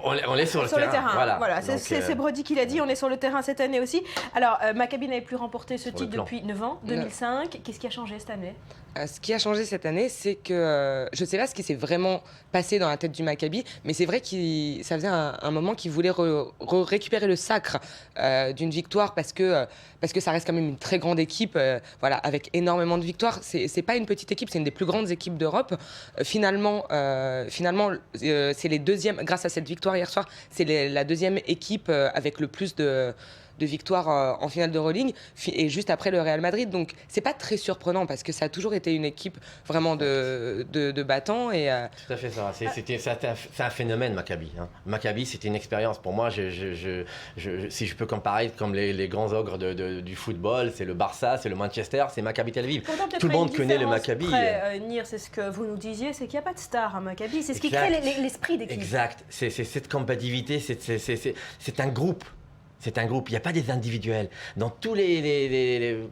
J: on est sur le terrain.
A: Voilà. C'est Brody qui l'a dit. On est sur le terrain cette année aussi. Alors, Maccabi n'avait plus remporté ce titre depuis 9 ans, 2005. Qu'est-ce qui a changé cette année ?
I: Ce qui a changé cette année, c'est que je ne sais pas ce qui s'est vraiment passé dans la tête du Maccabi, mais c'est vrai que ça faisait un moment qu'il voulait récupérer le sacre d'une victoire parce que ça reste quand même une très grande équipe, avec énormément de victoires. C'est pas une petite équipe, c'est une des plus grandes équipes d'Europe. Finalement, c'est les deuxièmes, grâce à cette victoire hier soir, c'est la deuxième équipe avec le plus de victoires en finale d'Euroleague et juste après le Real Madrid. Donc c'est pas très surprenant parce que ça a toujours été une équipe vraiment de battants.
J: Tout à fait ça. C'est un phénomène Maccabi. Maccabi, c'était une expérience. Pour moi, si je peux comparer comme les grands ogres du football, c'est le Barça, c'est le Manchester, c'est Maccabi Tel Aviv. Tout le monde connaît le Maccabi.
A: Nir, c'est ce que vous nous disiez, c'est qu'il n'y a pas de star à Maccabi. C'est ce qui crée l'esprit d'équipe.
J: Exact. C'est cette compatibilité, c'est un groupe. C'est un groupe, il n'y a pas des individuels. Dans tous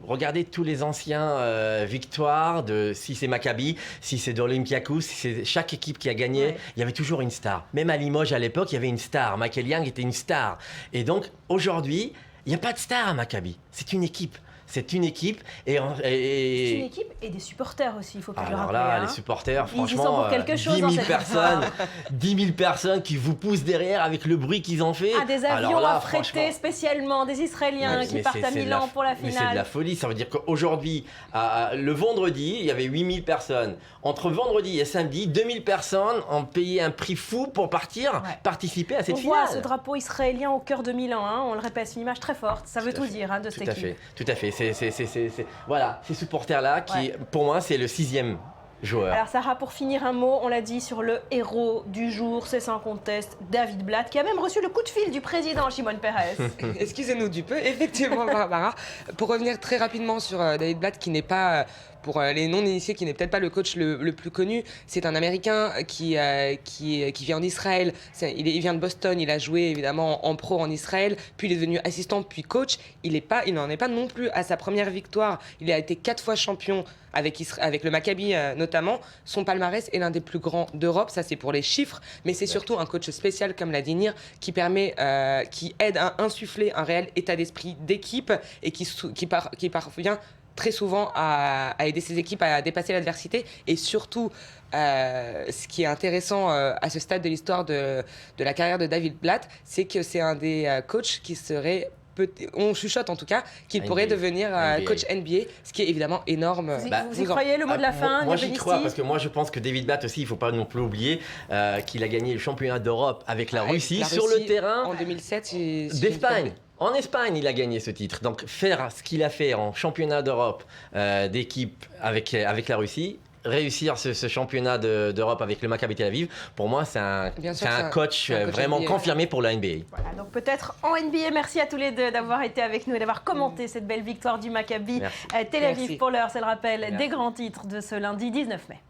J: regardez tous les anciens victoires, si c'est Maccabi, si c'est d'Olympiakos, si c'est chaque équipe qui a gagné, il y avait toujours une star. Même à Limoges à l'époque, il y avait une star. Michael Young était une star. Et donc aujourd'hui, il n'y a pas de star à Maccabi. C'est une équipe. C'est une équipe
A: C'est une équipe et des supporters aussi, il faut que je le rappelle.
J: Alors là, les supporters, franchement,
A: ils y sont pour quelque chose
J: 10 000 personnes qui vous poussent derrière avec le bruit qu'ils ont fait.
A: Des avions affrétés spécialement, des Israéliens qui partent à Milan pour la finale.
J: Mais c'est de la folie, ça veut dire qu'aujourd'hui, le vendredi, il y avait 8 000 personnes. Entre vendredi et samedi, 2 000 personnes ont payé un prix fou pour participer à cette finale.
A: On voit ce drapeau israélien au cœur de Milan, on le répète, c'est une image très forte, ça veut tout dire de cette équipe.
J: Tout à fait. Voilà, ces supporters-là, pour moi, c'est le 6e joueur.
A: Alors Sarah, pour finir un mot, on l'a dit, sur le héros du jour, c'est sans conteste David Blatt, qui a même reçu le coup de fil du président Shimon Peres.
I: Excusez-nous du peu, effectivement, Barbara. Pour revenir très rapidement sur David Blatt, qui n'est pas, pour les non-initiés, qui n'est peut-être pas le coach le plus connu, c'est un Américain qui vient en Israël. Il vient de Boston, il a joué évidemment en pro en Israël, puis il est devenu assistant, puis coach. Il n'en est pas non plus à sa première victoire. Il a été 4 fois champion avec le Maccabi notamment. Son palmarès est l'un des plus grands d'Europe, ça c'est pour les chiffres, mais c'est surtout un coach spécial, comme l'a dit Nir, qui aide à insuffler un réel état d'esprit d'équipe et qui parvient très souvent à aider ses équipes à dépasser l'adversité. Et surtout, ce qui est intéressant à ce stade de l'histoire de la carrière de David Blatt, c'est que c'est un des coachs qui serait... on chuchote en tout cas qu'il pourrait devenir coach NBA, ce qui est évidemment énorme.
A: Vous y croyez, le mot de la fin?
J: Moi j'y crois, parce que moi je pense que David Blatt aussi, il ne faut pas non plus oublier qu'il a gagné le championnat d'Europe avec la Russie sur le terrain
I: en 2007
J: d'Espagne. En Espagne, il a gagné ce titre. Donc faire ce qu'il a fait en championnat d'Europe d'équipe avec la Russie, réussir ce championnat d'Europe avec le Maccabi Tel Aviv, pour moi, c'est un coach vraiment NBA, confirmé pour la NBA.
A: Voilà, donc peut-être en NBA. Merci à tous les deux d'avoir été avec nous et d'avoir commenté cette belle victoire du Maccabi Tel Aviv. Merci. Pour l'heure, c'est le rappel des grands titres de ce lundi 19 mai.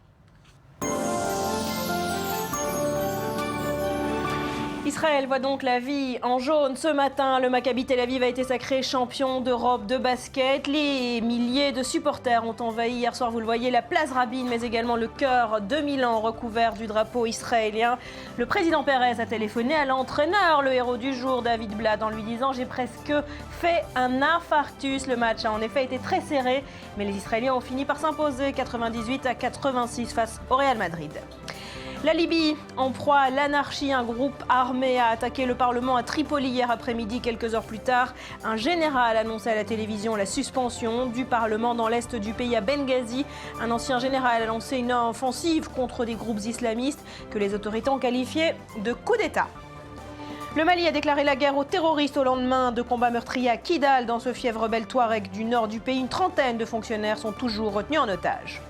A: Israël voit donc la vie en jaune. Ce matin, le Maccabi Tel Aviv a été sacré champion d'Europe de basket. Les milliers de supporters ont envahi hier soir, vous le voyez, la place Rabin, mais également le cœur de Milan recouvert du drapeau israélien. Le président Peres a téléphoné à l'entraîneur, le héros du jour, David Blatt, en lui disant « J'ai presque fait un infarctus ». Le match a en effet été très serré, mais les Israéliens ont fini par s'imposer 98-86 face au Real Madrid. La Libye, en proie à l'anarchie, un groupe armé a attaqué le Parlement à Tripoli hier après-midi. Quelques heures plus tard, un général annonçait à la télévision la suspension du Parlement dans l'est du pays, à Benghazi. Un ancien général a lancé une offensive contre des groupes islamistes que les autorités ont qualifiés de coup d'État. Le Mali a déclaré la guerre aux terroristes au lendemain de combats meurtriers à Kidal, dans ce fief rebelle touareg du nord du pays. Une trentaine de fonctionnaires sont toujours retenus en otage.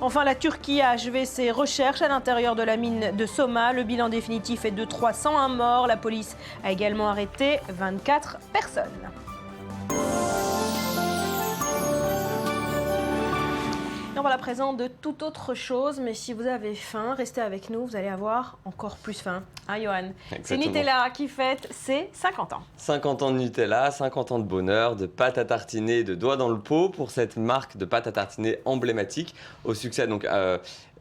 A: Enfin, la Turquie a achevé ses recherches à l'intérieur de la mine de Soma. Le bilan définitif est de 301 morts. La police a également arrêté 24 personnes. Et on va à présent de toute autre chose, mais si vous avez faim, restez avec nous, vous allez avoir encore plus faim. Hein, Johan? C'est Nutella qui fête ses 50 ans.
K: 50 ans de Nutella, 50 ans de bonheur, de pâte à tartiner, de doigts dans le pot pour cette marque de pâte à tartiner emblématique au succès donc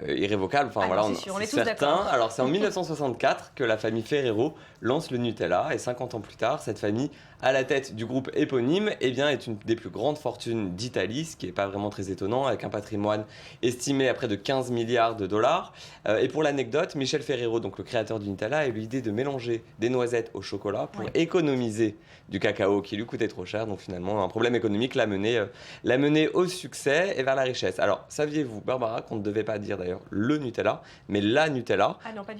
K: irrévocable. Enfin, voilà,
A: on est tous d'accord.
K: Alors c'est en 1964 que la famille Ferrero lance le Nutella et 50 ans plus tard, cette famille à la tête du groupe éponyme est une des plus grandes fortunes d'Italie, ce qui n'est pas vraiment très étonnant, avec un patrimoine estimé à près de 15 milliards de dollars. Et pour l'anecdote, Michel Ferrero, donc le créateur du Nutella, a eu l'idée de mélanger des noisettes au chocolat pour économiser du cacao qui lui coûtait trop cher. Donc finalement, un problème économique l'a mené au succès et vers la richesse. Alors, saviez-vous, Barbara, qu'on ne devait pas dire d'ailleurs le Nutella, mais la Nutella,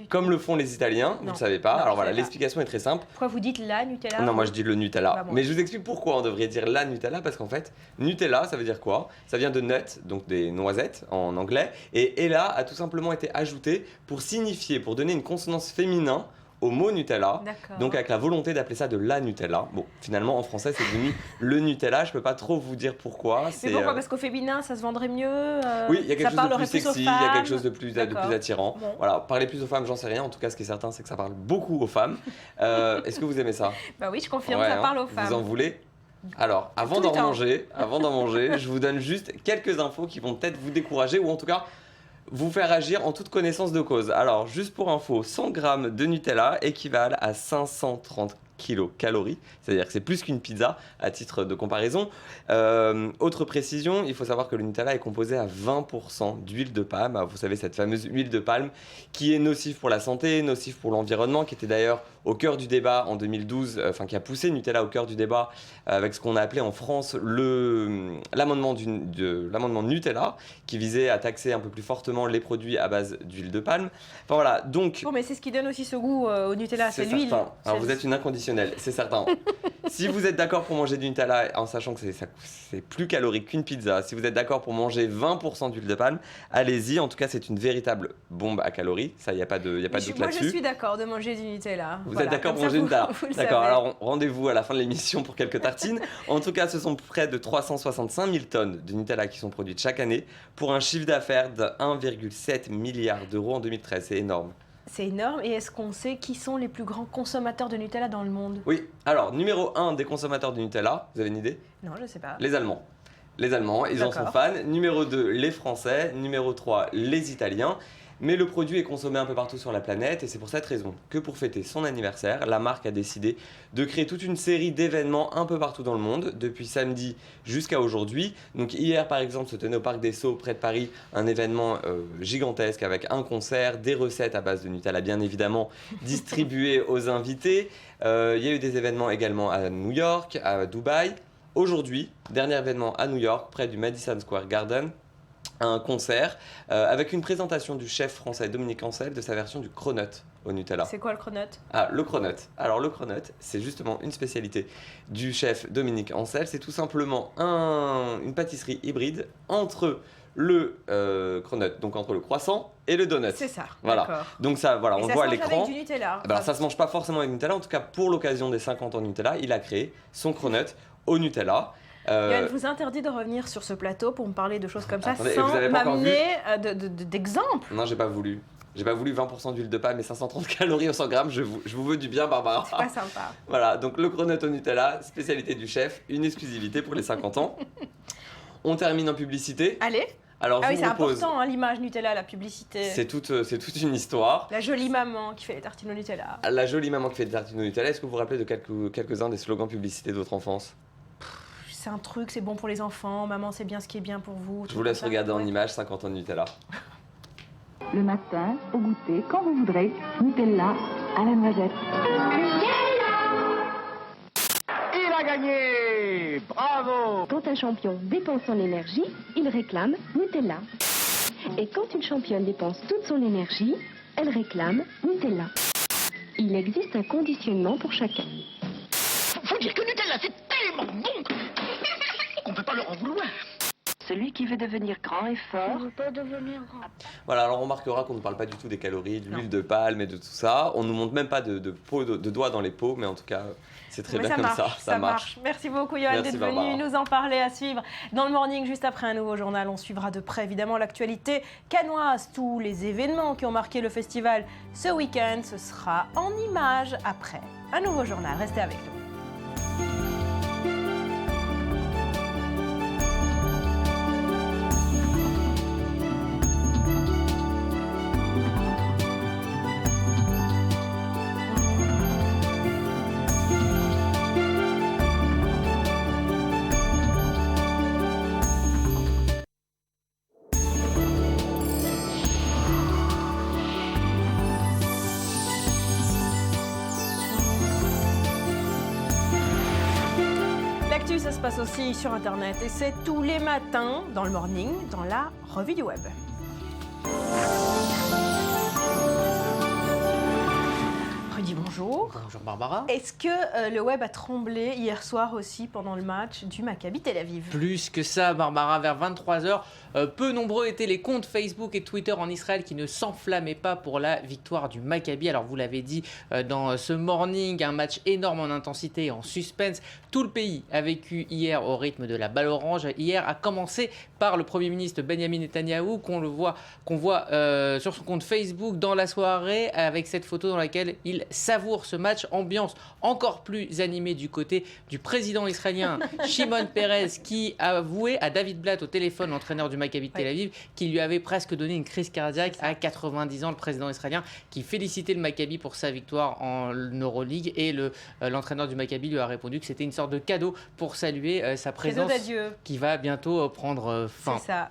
K: comme le font les Italiens, vous ne le savez pas. Alors voilà, l'explication est très simple.
A: Pourquoi vous dites la Nutella?
K: Non, moi je dis le Nutella. Mais je vous explique pourquoi on devrait dire la Nutella, parce qu'en fait, Nutella, ça veut dire quoi? Ça vient de nut, donc des noisettes en anglais, et Ella a tout simplement été ajouté pour signifier, pour donner une consonance féminin au mot Nutella, donc avec la volonté d'appeler ça de la Nutella. Bon, finalement en français c'est devenu le Nutella, je peux pas trop vous dire pourquoi.
A: Mais pourquoi? Parce qu'au féminin ça se vendrait mieux
K: Oui, il y a quelque chose de plus sexy, il y a quelque chose de plus attirant. Bon. Voilà, parler plus aux femmes, j'en sais rien, en tout cas ce qui est certain c'est que ça parle beaucoup aux femmes. Est-ce que vous aimez ça?
A: Bah oui, je confirme, ça parle aux femmes.
K: Vous en voulez? Alors, avant d'en manger, je vous donne juste quelques infos qui vont peut-être vous décourager ou en tout cas vous faire agir en toute connaissance de cause. Alors, juste pour info, 100 grammes de Nutella équivalent à 530 kilocalories, c'est-à-dire que c'est plus qu'une pizza à titre de comparaison. Autre précision, il faut savoir que le Nutella est composé à 20% d'huile de palme. Alors, vous savez, cette fameuse huile de palme qui est nocive pour la santé, nocive pour l'environnement, qui était d'ailleurs au cœur du débat en 2012, qui a poussé Nutella au cœur du débat avec ce qu'on a appelé en France l'amendement de Nutella, qui visait à taxer un peu plus fortement les produits à base d'huile de palme. Enfin voilà, donc...
A: Bon, mais c'est ce qui donne aussi ce goût au Nutella, c'est l'huile.
K: Alors vous êtes une inconditionnelle traditionnel, c'est certain. Si vous êtes d'accord pour manger du Nutella, en sachant que c'est plus calorique qu'une pizza, si vous êtes d'accord pour manger 20% d'huile de palme, allez-y. En tout cas, c'est une véritable bombe à calories. Ça, il n'y a pas de doute là-dessus.
A: Moi, je suis d'accord de manger du Nutella.
K: Vous êtes d'accord pour manger du Nutella? D'accord, alors rendez-vous à la fin de l'émission pour quelques tartines. En tout cas, ce sont près de 365 000 tonnes de Nutella qui sont produites chaque année pour un chiffre d'affaires de 1,7 milliard d'euros en 2013. C'est énorme.
A: C'est énorme. Et est-ce qu'on sait qui sont les plus grands consommateurs de Nutella dans le monde?
K: Oui, alors numéro 1 des consommateurs de Nutella, vous avez une idée?
A: Non, je ne sais pas.
K: Les Allemands. Les Allemands, ils en sont fans. Numéro 2, les Français. Numéro 3, les Italiens. Mais le produit est consommé un peu partout sur la planète et c'est pour cette raison que pour fêter son anniversaire, la marque a décidé de créer toute une série d'événements un peu partout dans le monde, depuis samedi jusqu'à aujourd'hui. Donc hier par exemple se tenait au Parc des Sceaux près de Paris un événement gigantesque avec un concert, des recettes à base de Nutella bien évidemment distribuées aux invités. Il y a eu des événements également à New York, à Dubaï. Aujourd'hui, dernier événement à New York près du Madison Square Garden. Un concert avec une présentation du chef français Dominique Ancel de sa version du cronut au Nutella.
A: C'est quoi le cronut?
K: Ah, le cronut. Alors le cronut, c'est justement une spécialité du chef Dominique Ancel. C'est tout simplement une pâtisserie hybride entre le cronut, donc entre le croissant et le donut.
A: C'est ça,
K: voilà.
A: D'accord.
K: Donc ça, voilà,
A: Et
K: on
A: ça
K: voit à
A: se mange
K: l'écran.
A: avec du Nutella.
K: Alors ça se mange pas forcément avec Nutella. En tout cas, pour l'occasion des 50 ans de Nutella, il a créé son cronut au Nutella.
A: Yoann vous interdit de revenir sur ce plateau pour me parler de choses comme ça.
K: Attendez,
A: sans
K: vous avez pas encore vu
A: m'amener d'exemples.
K: Non, j'ai pas voulu. J'ai pas voulu 20% d'huile de palme et 530 calories au 100 grammes. Je vous veux du bien, Barbara.
A: C'est pas sympa.
K: Voilà, donc le cronut au Nutella, spécialité du chef, une exclusivité pour les 50 ans. On termine en publicité.
A: Allez.
K: Alors,
A: Ah oui,
K: je
A: c'est
K: vous propose.
A: important, hein, l'image Nutella, la publicité.
K: C'est toute une histoire.
A: La jolie maman qui fait les tartines au Nutella.
K: La jolie maman qui fait des tartines au Nutella. Est-ce que vous vous rappelez de quelques-uns des slogans publicités de votre enfance?
A: C'est un truc, c'est bon pour les enfants. Maman, c'est bien ce qui est bien pour vous.
K: Je vous laisse regarder en image 50 ans de Nutella.
L: Le matin, au goûter, quand vous voudrez, Nutella à la noisette.
M: Il a gagné! Bravo!
N: Quand un champion dépense son énergie, il réclame Nutella. Et quand une championne dépense toute son énergie, elle réclame Nutella. Il existe un conditionnement pour chacun.
M: Faut dire que Nutella, c'est tellement bon qu'on peut pas leur en vouloir.
N: Celui qui veut devenir grand et fort ne peut pas devenir grand.
K: Voilà, alors on remarquera qu'on ne parle pas du tout des calories, de l'huile de palme et de tout ça. On ne nous montre même pas de doigts dans les pots, mais en tout cas, c'est très bien comme ça. Ça marche.
A: Merci beaucoup, Yoann, d'être venu nous en parler. À suivre dans le Morning, juste après un nouveau journal. On suivra de près, évidemment, l'actualité cannoise, tous les événements qui ont marqué le festival ce week-end. Ce sera en images après un nouveau journal. Restez avec nous. Ça se passe aussi sur Internet et c'est tous les matins dans le Morning, dans la revue du web. Rudy, bonjour.
O: Bonjour Barbara.
A: Est-ce que le web a tremblé hier soir aussi pendant le match du Maccabi Tel Aviv?
O: Plus que ça, Barbara, vers 23h, peu nombreux étaient les comptes Facebook et Twitter en Israël qui ne s'enflammaient pas pour la victoire du Maccabi. Alors vous l'avez dit dans ce Morning, un match énorme en intensité et en suspense. Tout le pays a vécu hier au rythme de la balle orange. Hier a commencé par le Premier ministre Benjamin Netanyahou qu'on voit sur son compte Facebook dans la soirée avec cette photo dans laquelle il savoure ce match. Ambiance encore plus animée du côté du président israélien Shimon Peres qui a avoué à David Blatt au téléphone, l'entraîneur du Maccabi Tel Aviv, qu'il lui avait presque donné une crise cardiaque à 90 ans. Le président israélien qui félicitait le Maccabi pour sa victoire en Euroleague et l'entraîneur du Maccabi lui a répondu que c'était une sorte de cadeau pour saluer sa présence qui va bientôt prendre fin.
A: C'est ça.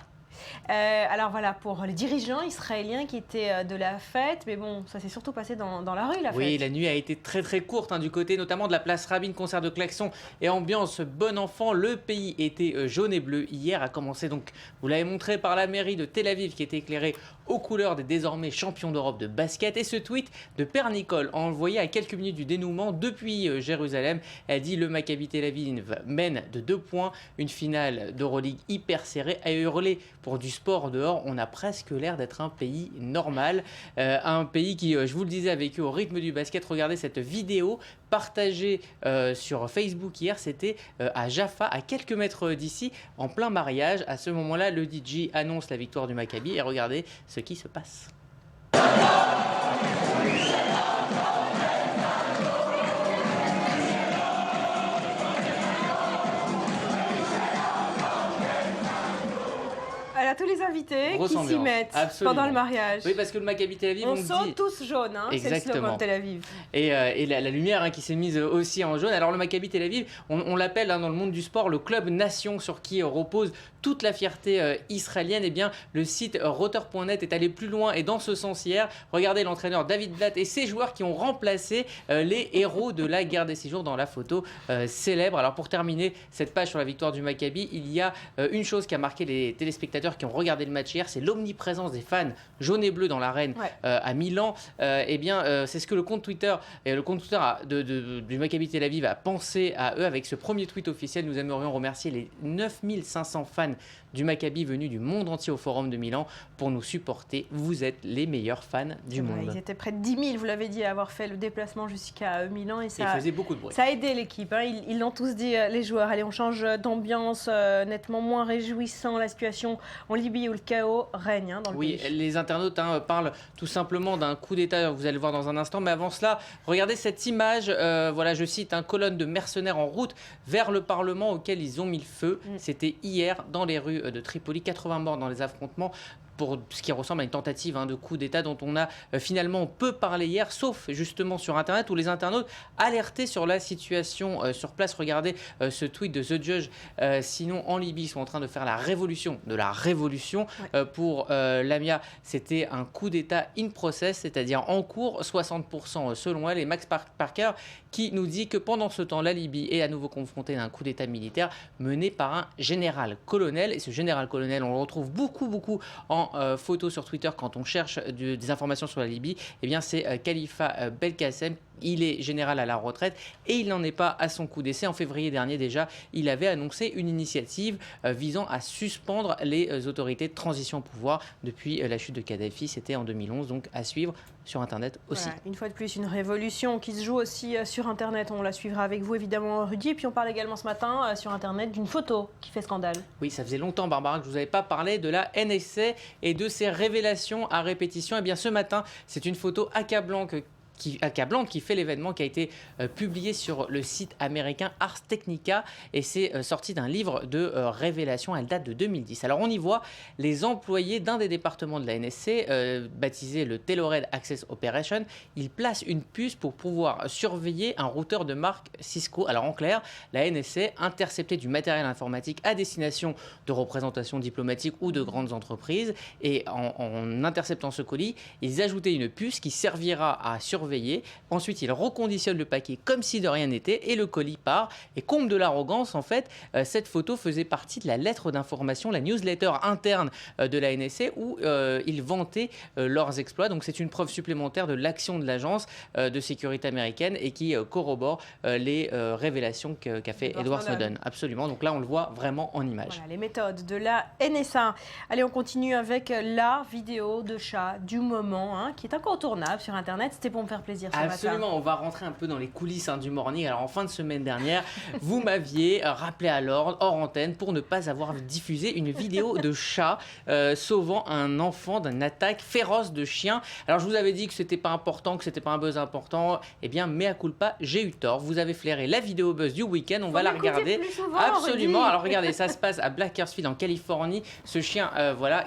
A: Alors voilà, pour les dirigeants israéliens qui étaient de la fête, mais bon, ça s'est surtout passé dans la rue, la fête.
O: Oui, la nuit a été très très courte, du côté notamment de la place Rabin, concert de klaxons et ambiance bon enfant. Le pays était jaune et bleu hier, a commencé donc, vous l'avez montré, par la mairie de Tel Aviv qui était éclairée aux couleurs des désormais champions d'Europe de basket. Et ce tweet de Père Nicole, envoyé à quelques minutes du dénouement depuis Jérusalem, a dit: le Maccabi Tel Aviv mène de 2 points, une finale d'Euroleague hyper serrée, a hurlé pour du sport dehors. On a presque l'air d'être un pays normal, un pays qui, je vous le disais, a vécu au rythme du basket. Regardez cette vidéo partagée sur Facebook hier, c'était à Jaffa, à quelques mètres d'ici, en plein mariage. À ce moment-là, le DJ annonce la victoire du Maccabi et regardez ce qui se passe.
A: À tous les invités
O: Grosse
A: qui s'y
O: ambiance.
A: mettent
O: Absolument.
A: pendant le mariage.
O: Oui, parce que le Maccabi Tel Aviv,
A: on
O: dit...
A: sent tous jaune, c'est le slogan de Tel Aviv.
O: Et la lumière qui s'est mise aussi en jaune. Alors le Maccabi Tel Aviv, on l'appelle dans le monde du sport le club nation sur qui repose toute la fierté israélienne. Eh bien, le site Rotor.net est allé plus loin et dans ce sens hier. Regardez l'entraîneur David Blatt et ses joueurs qui ont remplacé les héros de la guerre des 6 jours dans la photo célèbre. Alors pour terminer cette page sur la victoire du Maccabi, il y a une chose qui a marqué les téléspectateurs qui ont regardé le match hier, c'est l'omniprésence des fans jaunes et bleus dans l'arène à Milan. C'est ce que le compte Twitter du Maccabi Tel Aviv a pensé à eux avec ce premier tweet officiel. Nous aimerions remercier les 9500 fans du Maccabi venus du monde entier au Forum de Milan pour nous supporter. Vous êtes les meilleurs fans du monde.
A: Ils étaient près de 10 000, vous l'avez dit, à avoir fait le déplacement jusqu'à Milan. Et ça
O: faisait beaucoup de bruit.
A: Ça a aidé l'équipe, ils l'ont tous dit, les joueurs. Allez, on change d'ambiance, nettement moins réjouissant. La situation en Libye où le chaos règne dans le pays.
O: Oui, les internautes parlent tout simplement d'un coup d'État, vous allez le voir dans un instant. Mais avant cela, regardez cette image, je cite, colonne de mercenaires en route vers le Parlement auquel ils ont mis le feu. C'était hier dans les rues de Tripoli, 80 morts dans les affrontements pour ce qui ressemble à une tentative de coup d'État dont on a finalement peu parlé hier, sauf justement sur Internet où les internautes alertaient sur la situation sur place. Regardez ce tweet de The Judge. Sinon, en Libye, ils sont en train de faire la révolution de la révolution. Pour Lamia, c'était un coup d'État in process, c'est-à-dire en cours, 60% selon elle. Et Max Parker qui nous dit que pendant ce temps, la Libye est à nouveau confrontée à un coup d'État militaire mené par un général-colonel. Et ce général-colonel, on le retrouve beaucoup en photo sur Twitter quand on cherche des informations sur la Libye. Eh bien, c'est Khalifa Belkacem. Il est général à la retraite et il n'en est pas à son coup d'essai. En février dernier déjà, il avait annoncé une initiative visant à suspendre les autorités de transition au pouvoir depuis la chute de Kadhafi. C'était en 2011, donc à suivre sur Internet aussi.
A: Voilà, une fois de plus, une révolution qui se joue aussi sur Internet. On la suivra avec vous évidemment, Rudy. Et puis on parle également ce matin sur Internet d'une photo qui fait scandale.
O: Oui, ça faisait longtemps, Barbara, que je ne vous avais pas parlé de la NSA et de ses révélations à répétition. Eh bien, ce matin, c'est une photo accablante qui fait l'événement, qui a été publié sur le site américain Ars Technica et c'est sorti d'un livre de révélation. Elle date de 2010. Alors on y voit les employés d'un des départements de la NSA, baptisé le Tailored Access Operation. Ils placent une puce pour pouvoir surveiller un routeur de marque Cisco. Alors en clair, la NSA interceptait du matériel informatique à destination de représentations diplomatiques ou de grandes entreprises et en interceptant ce colis, ils ajoutaient une puce qui servira à surveiller. Ensuite, il reconditionne le paquet comme si de rien n'était et le colis part. Et comble de l'arrogance, en fait, cette photo faisait partie de la lettre d'information, la newsletter interne de la NSA où ils vantaient leurs exploits. Donc c'est une preuve supplémentaire de l'action de l'agence de sécurité américaine et qui corrobore les révélations qu'a fait Edward Snowden. Absolument. Donc là, on le voit vraiment en image.
A: Voilà, les méthodes de la NSA. Allez, on continue avec la vidéo de chat du moment qui est incontournable sur Internet. C'était pour me faire plaisir ce
O: Absolument,
A: matin.
O: on va rentrer un peu dans les coulisses du morning. Alors en fin de semaine dernière, vous m'aviez rappelé à l'ordre, hors antenne, pour ne pas avoir diffusé une vidéo de chat sauvant un enfant d'une attaque féroce de chien. Alors je vous avais dit que c'était pas important, que c'était pas un buzz important. Eh bien, mea culpa, j'ai eu tort. Vous avez flairé la vidéo buzz du week-end. On va la regarder. Absolument. Alors regardez, ça se passe à Bakersfield en Californie. Ce chien,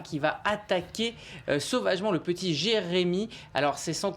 O: qui va attaquer sauvagement le petit Jérémy. Alors c'est sans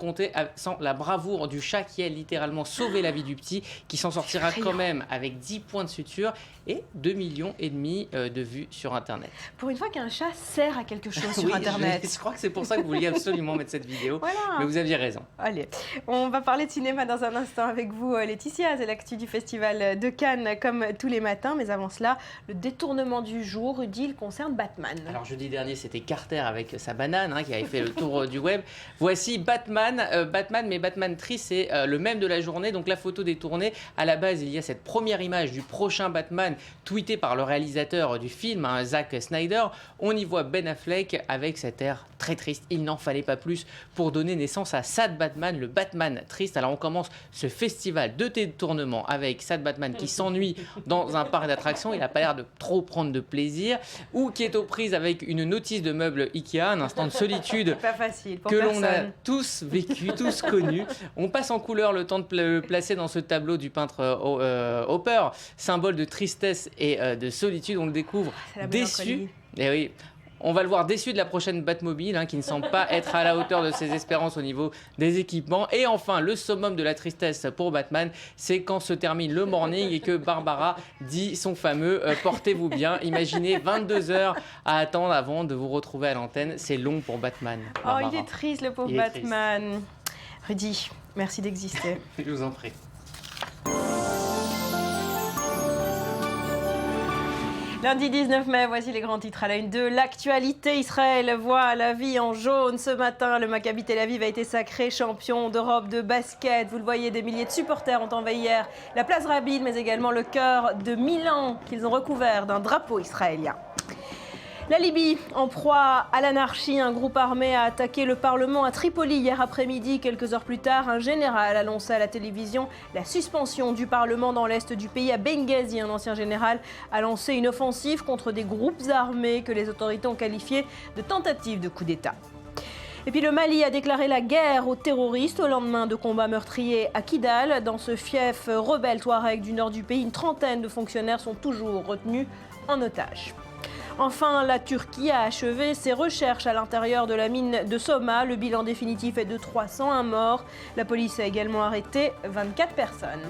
O: la bravoure du chat qui a littéralement sauvé la vie du petit, qui s'en sortira quand même avec 10 points de suture et 2,5 millions de vues sur Internet.
A: Pour une fois qu'un chat sert à quelque chose sur
O: Oui,
A: Internet.
O: je crois que c'est pour ça que vous vouliez absolument mettre cette vidéo, mais vous aviez raison.
A: Allez, on va parler de cinéma dans un instant avec vous, Laetitia. C'est l'actu du Festival de Cannes, comme tous les matins. Mais avant cela, le détournement du jour, Rudy, il concerne Batman.
O: Alors jeudi dernier, c'était Carter avec sa banane qui avait fait le tour du web. Voici Batman, mais Batman triste, c'est le même de la journée. Donc la photo détournée, à la base, il y a cette première image du prochain Batman tweetée par le réalisateur du film, Zack Snyder. On y voit Ben Affleck avec cet air très triste. Il n'en fallait pas plus pour donner naissance à Sad Batman, le Batman triste. Alors on commence ce festival de détournement avec Sad Batman qui s'ennuie dans un parc d'attractions. Il n'a pas l'air de trop prendre de plaisir, ou qui est aux prises avec une notice de meubles Ikea, un instant de solitude
A: pas facile pour
O: que l'on a
A: personne.
O: tous vécu, tous connu. On passe en couleur le temps de le placer dans ce tableau du peintre Hopper, symbole de tristesse et de solitude. On le découvre déçu. Et oui. On va le voir déçu de la prochaine Batmobile, qui ne semble pas être à la hauteur de ses espérances au niveau des équipements. Et enfin, le summum de la tristesse pour Batman, c'est quand se termine le morning et que Barbara dit son fameux « portez-vous bien ». Imaginez 22 heures à attendre avant de vous retrouver à l'antenne. C'est long pour Batman.
A: Barbara. Oh, il est triste, le pauvre Batman. Rudy, merci d'exister.
O: Je vous en prie.
A: Lundi 19 mai, voici les grands titres à la une de l'actualité. Israël voit la vie en jaune. Ce matin, le Maccabi Tel Aviv a été sacré champion d'Europe de basket. Vous le voyez, des milliers de supporters ont envahi hier la place Rabin, mais également le cœur de Milan, qu'ils ont recouvert d'un drapeau israélien. La Libye, en proie à l'anarchie, un groupe armé a attaqué le Parlement à Tripoli hier après-midi. Quelques heures plus tard, un général annonçait à la télévision la suspension du Parlement dans l'est du pays. À Benghazi, un ancien général a lancé une offensive contre des groupes armés que les autorités ont qualifiés de tentative de coup d'État. Et puis le Mali a déclaré la guerre aux terroristes au lendemain de combats meurtriers à Kidal. Dans ce fief rebelle touareg du nord du pays, une trentaine de fonctionnaires sont toujours retenus en otage. Enfin, la Turquie a achevé ses recherches à l'intérieur de la mine de Soma. Le bilan définitif est de 301 morts. La police a également arrêté 24 personnes.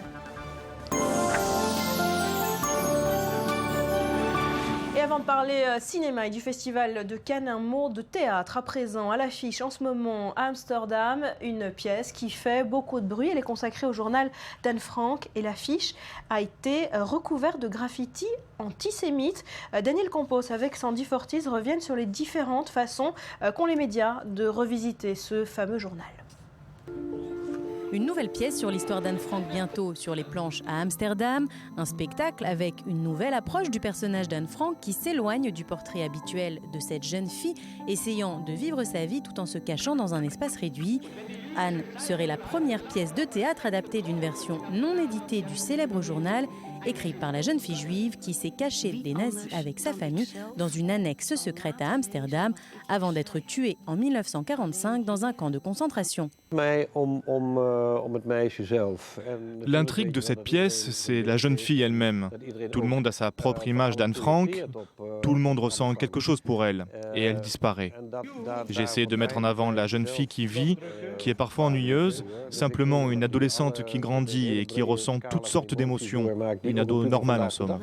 A: Et avant de parler cinéma et du festival de Cannes, un mot de théâtre à présent. À l'affiche en ce moment à Amsterdam, une pièce qui fait beaucoup de bruit. Elle est consacrée au journal d'Anne Frank et l'affiche a été recouverte de graffitis antisémites. Daniel Campos avec Sandy Fortis reviennent sur les différentes façons qu'ont les médias de revisiter ce fameux journal.
P: Une nouvelle pièce sur l'histoire d'Anne Frank bientôt sur les planches à Amsterdam. Un spectacle avec une nouvelle approche du personnage d'Anne Frank qui s'éloigne du portrait habituel de cette jeune fille, essayant de vivre sa vie tout en se cachant dans un espace réduit. Anne serait la première pièce de théâtre adaptée d'une version non éditée du célèbre journal, écrite par la jeune fille juive qui s'est cachée des nazis avec sa famille dans une annexe secrète à Amsterdam avant d'être tuée en 1945 dans un camp de concentration.
Q: L'intrigue de cette pièce, c'est la jeune fille elle-même. Tout le monde a sa propre image d'Anne Frank, tout le monde ressent quelque chose pour elle, et elle disparaît. J'ai essayé de mettre en avant la jeune fille qui vit, qui est parfois ennuyeuse, simplement une adolescente qui grandit et qui ressent toutes sortes d'émotions. Une ado normale en somme.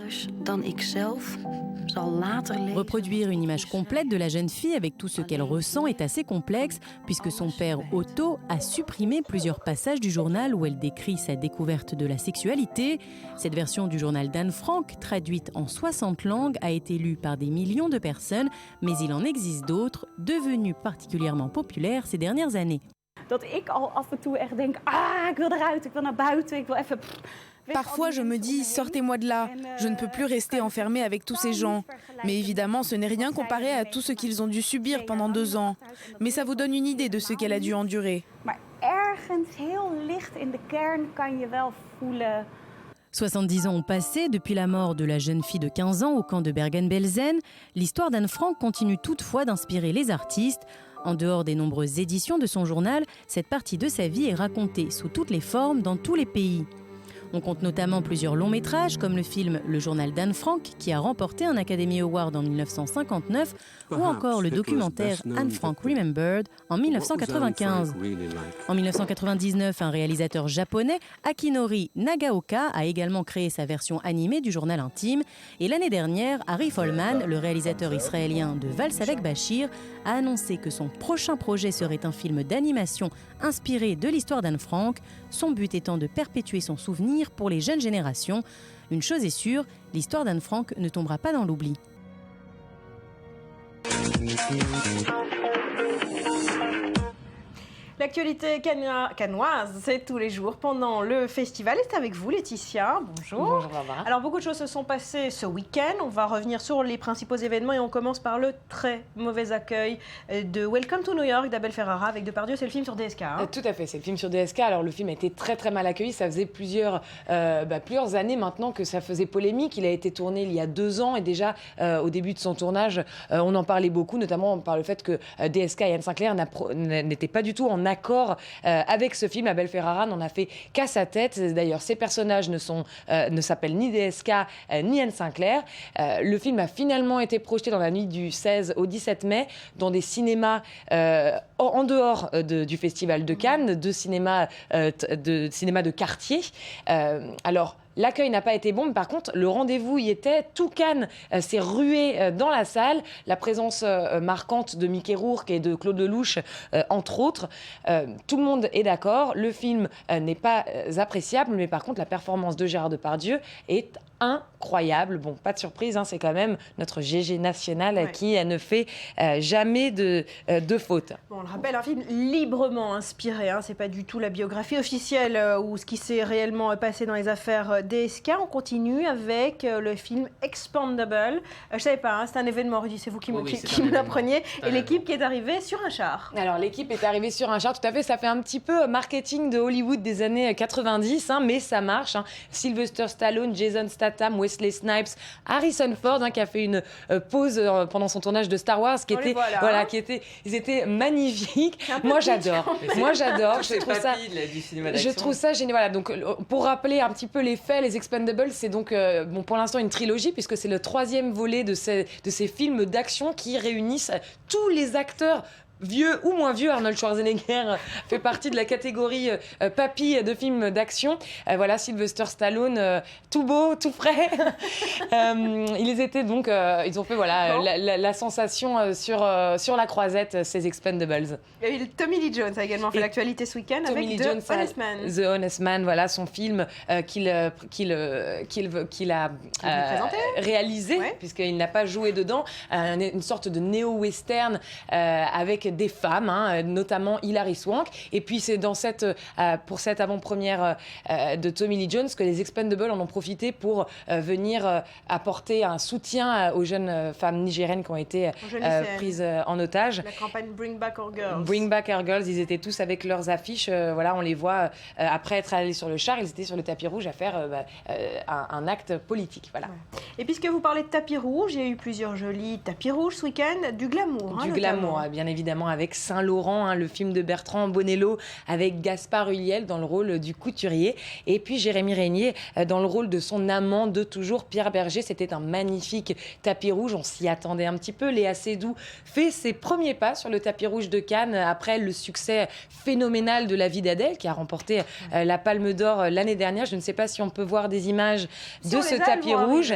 P: Reproduire une image complète de la jeune fille avec tout ce qu'elle ressent est assez complexe puisque son père Otto a supprimé plusieurs passages du journal où elle décrit sa découverte de la sexualité. Cette version du journal d'Anne Frank, traduite en 60 langues, a été lue par des millions de personnes, mais il en existe d'autres, devenues particulièrement populaires ces dernières années.
R: Parfois, je me dis, sortez-moi de là, je ne peux plus rester enfermée avec tous ces gens. Mais évidemment, ce n'est rien comparé à tout ce qu'ils ont dû subir pendant 2 ans. Mais ça vous donne une idée de ce qu'elle a dû endurer.
P: 70 ans ont passé depuis la mort de la jeune fille de 15 ans au camp de Bergen-Belsen. L'histoire d'Anne Frank continue toutefois d'inspirer les artistes. En dehors des nombreuses éditions de son journal, cette partie de sa vie est racontée sous toutes les formes dans tous les pays. On compte notamment plusieurs longs métrages comme le film Le journal d'Anne Frank qui a remporté un Academy Award en 1959 ou encore le documentaire Anne Frank Remembered en 1995. En 1999, un réalisateur japonais, Akinori Nagaoka, a également créé sa version animée du journal intime. Et l'année dernière, Harry Folman, le réalisateur israélien de Valse avec Bachir, a annoncé que son prochain projet serait un film d'animation inspiré de l'histoire d'Anne Frank, son but étant de perpétuer son souvenir pour les jeunes générations. Une chose est sûre, l'histoire d'Anne Frank ne tombera pas dans l'oubli.
A: L'actualité canoise, c'est tous les jours pendant le festival. Et c'est avec vous, Laetitia. Bonjour.
S: Bonjour, Barbara.
A: Alors, beaucoup de choses se sont passées ce week-end. On va revenir sur les principaux événements et on commence par le très mauvais accueil de Welcome to New York d'Abel Ferrara avec Depardieu. C'est le film sur DSK.
S: Tout à fait, c'est le film sur DSK. Alors, le film a été très très mal accueilli. Ça faisait plusieurs années maintenant que ça faisait polémique. Il a été tourné il y a 2 ans et déjà au début de son tournage, on en parlait beaucoup, notamment par le fait que DSK et Anne Sinclair n'étaient pas du tout en accord avec ce film. Abel Ferrara n'en a fait qu'à sa tête. D'ailleurs, ces personnages ne s'appellent ni DSK ni Anne Sinclair. Le film a finalement été projeté dans la nuit du 16 au 17 mai dans des cinémas en dehors du Festival de Cannes, de cinéma de quartier. Alors, l'accueil n'a pas été bon, mais par contre, le rendez-vous y était. Tout Cannes s'est rué dans la salle. La présence marquante de Mickey Rourke et de Claude Lelouch, entre autres. Tout le monde est d'accord. Le film n'est pas appréciable, mais par contre, la performance de Gérard Depardieu est incroyable. Bon, pas de surprise, c'est quand même notre GG national qui ne fait jamais de faute.
A: Bon, on le rappelle, un film librement inspiré. C'est pas du tout la biographie officielle ou ce qui s'est réellement passé dans les affaires DSK. On continue avec le film Expandable. Je savais pas, c'est un événement, Rudy, c'est vous qui me l'appreniez. Et l'équipe qui est arrivée sur un char.
S: Alors, l'équipe est arrivée sur un char, tout à fait. Ça fait un petit peu marketing de Hollywood des années 90, mais ça marche. Sylvester Stallone, Jason Statham, Wesley Snipes, Harrison Ford, qui a fait une pause pendant son tournage de Star Wars, ils étaient magnifiques. Moi, j'adore. Je trouve ça génial. Voilà, donc, pour rappeler un petit peu les faits, les Expendables, c'est donc pour l'instant une trilogie, puisque c'est le 3e volet de ces films d'action qui réunissent tous les acteurs vieux ou moins vieux. Arnold Schwarzenegger fait partie de la catégorie papy de films d'action. Voilà, Sylvester Stallone, tout beau, tout frais. Ils ont fait la sensation sur la croisette, ces Expendables.
A: Et Tommy Lee Jones a également fait l'actualité ce week-end avec The Honest Man.
S: The Honest Man, voilà son film qu'il a réalisé, puisqu'il n'a pas joué dedans, une sorte de néo-western avec des femmes, notamment Hilary Swank. Et puis c'est pour cette avant-première de Tommy Lee Jones que les Expendables en ont profité pour venir apporter un soutien aux jeunes femmes nigériennes qui ont été prises en otage.
A: La campagne Bring Back Our Girls.
S: Bring Back Our Girls, ils étaient tous avec leurs affiches. On les voit après être allés sur le char, ils étaient sur le tapis rouge à faire un acte politique. Voilà.
A: Ouais. Et puisque vous parlez de tapis rouge, il y a eu plusieurs jolis tapis rouges ce week-end, du glamour.
S: Du glamour, bien évidemment, avec Saint-Laurent, le film de Bertrand Bonello, avec Gaspard Ulliel dans le rôle du couturier, et puis Jérémy Régnier dans le rôle de son amant de toujours, Pierre Berger. C'était un magnifique tapis rouge, on s'y attendait un petit peu. Léa Seydoux fait ses premiers pas sur le tapis rouge de Cannes après le succès phénoménal de La vie d'Adèle, qui a remporté la Palme d'Or l'année dernière. Je ne sais pas si on peut voir des images de ce tapis rouge.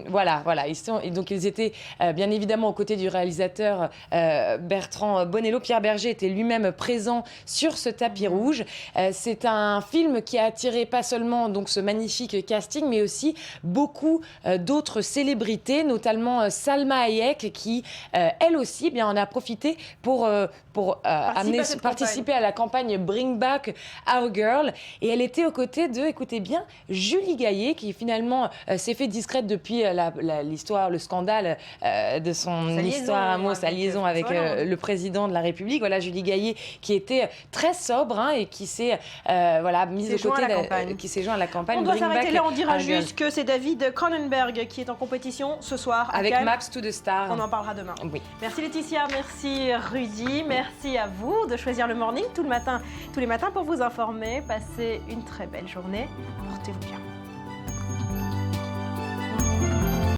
S: Voilà. Ils étaient bien évidemment aux côtés du réalisateur Bertrand Bonello. Pierre Berger était lui-même présent sur ce tapis rouge. C'est un film qui a attiré pas seulement donc ce magnifique casting, mais aussi beaucoup d'autres célébrités, notamment Salma Hayek, qui elle aussi en a profité pour participer à la campagne Bring Back Our Girl. Et elle était aux côtés de, écoutez bien, Julie Gaillet, qui finalement finalement s'est fait discrète depuis l'histoire, le scandale de son histoire amoureuse, sa liaison avec le président de la République. Voilà, Julie Gaillet qui était très sobre et qui s'est mise de côté, qui s'est joint à la campagne.
A: On doit s'arrêter là, on dira juste que c'est David Cronenberg qui est en compétition ce soir.
S: Avec Maps to the Star.
A: On en parlera demain.
S: Oui.
A: Merci Laetitia, merci Rudy, merci à vous de choisir le morning tous les matins pour vous informer. Passez une très belle journée, portez-vous bien.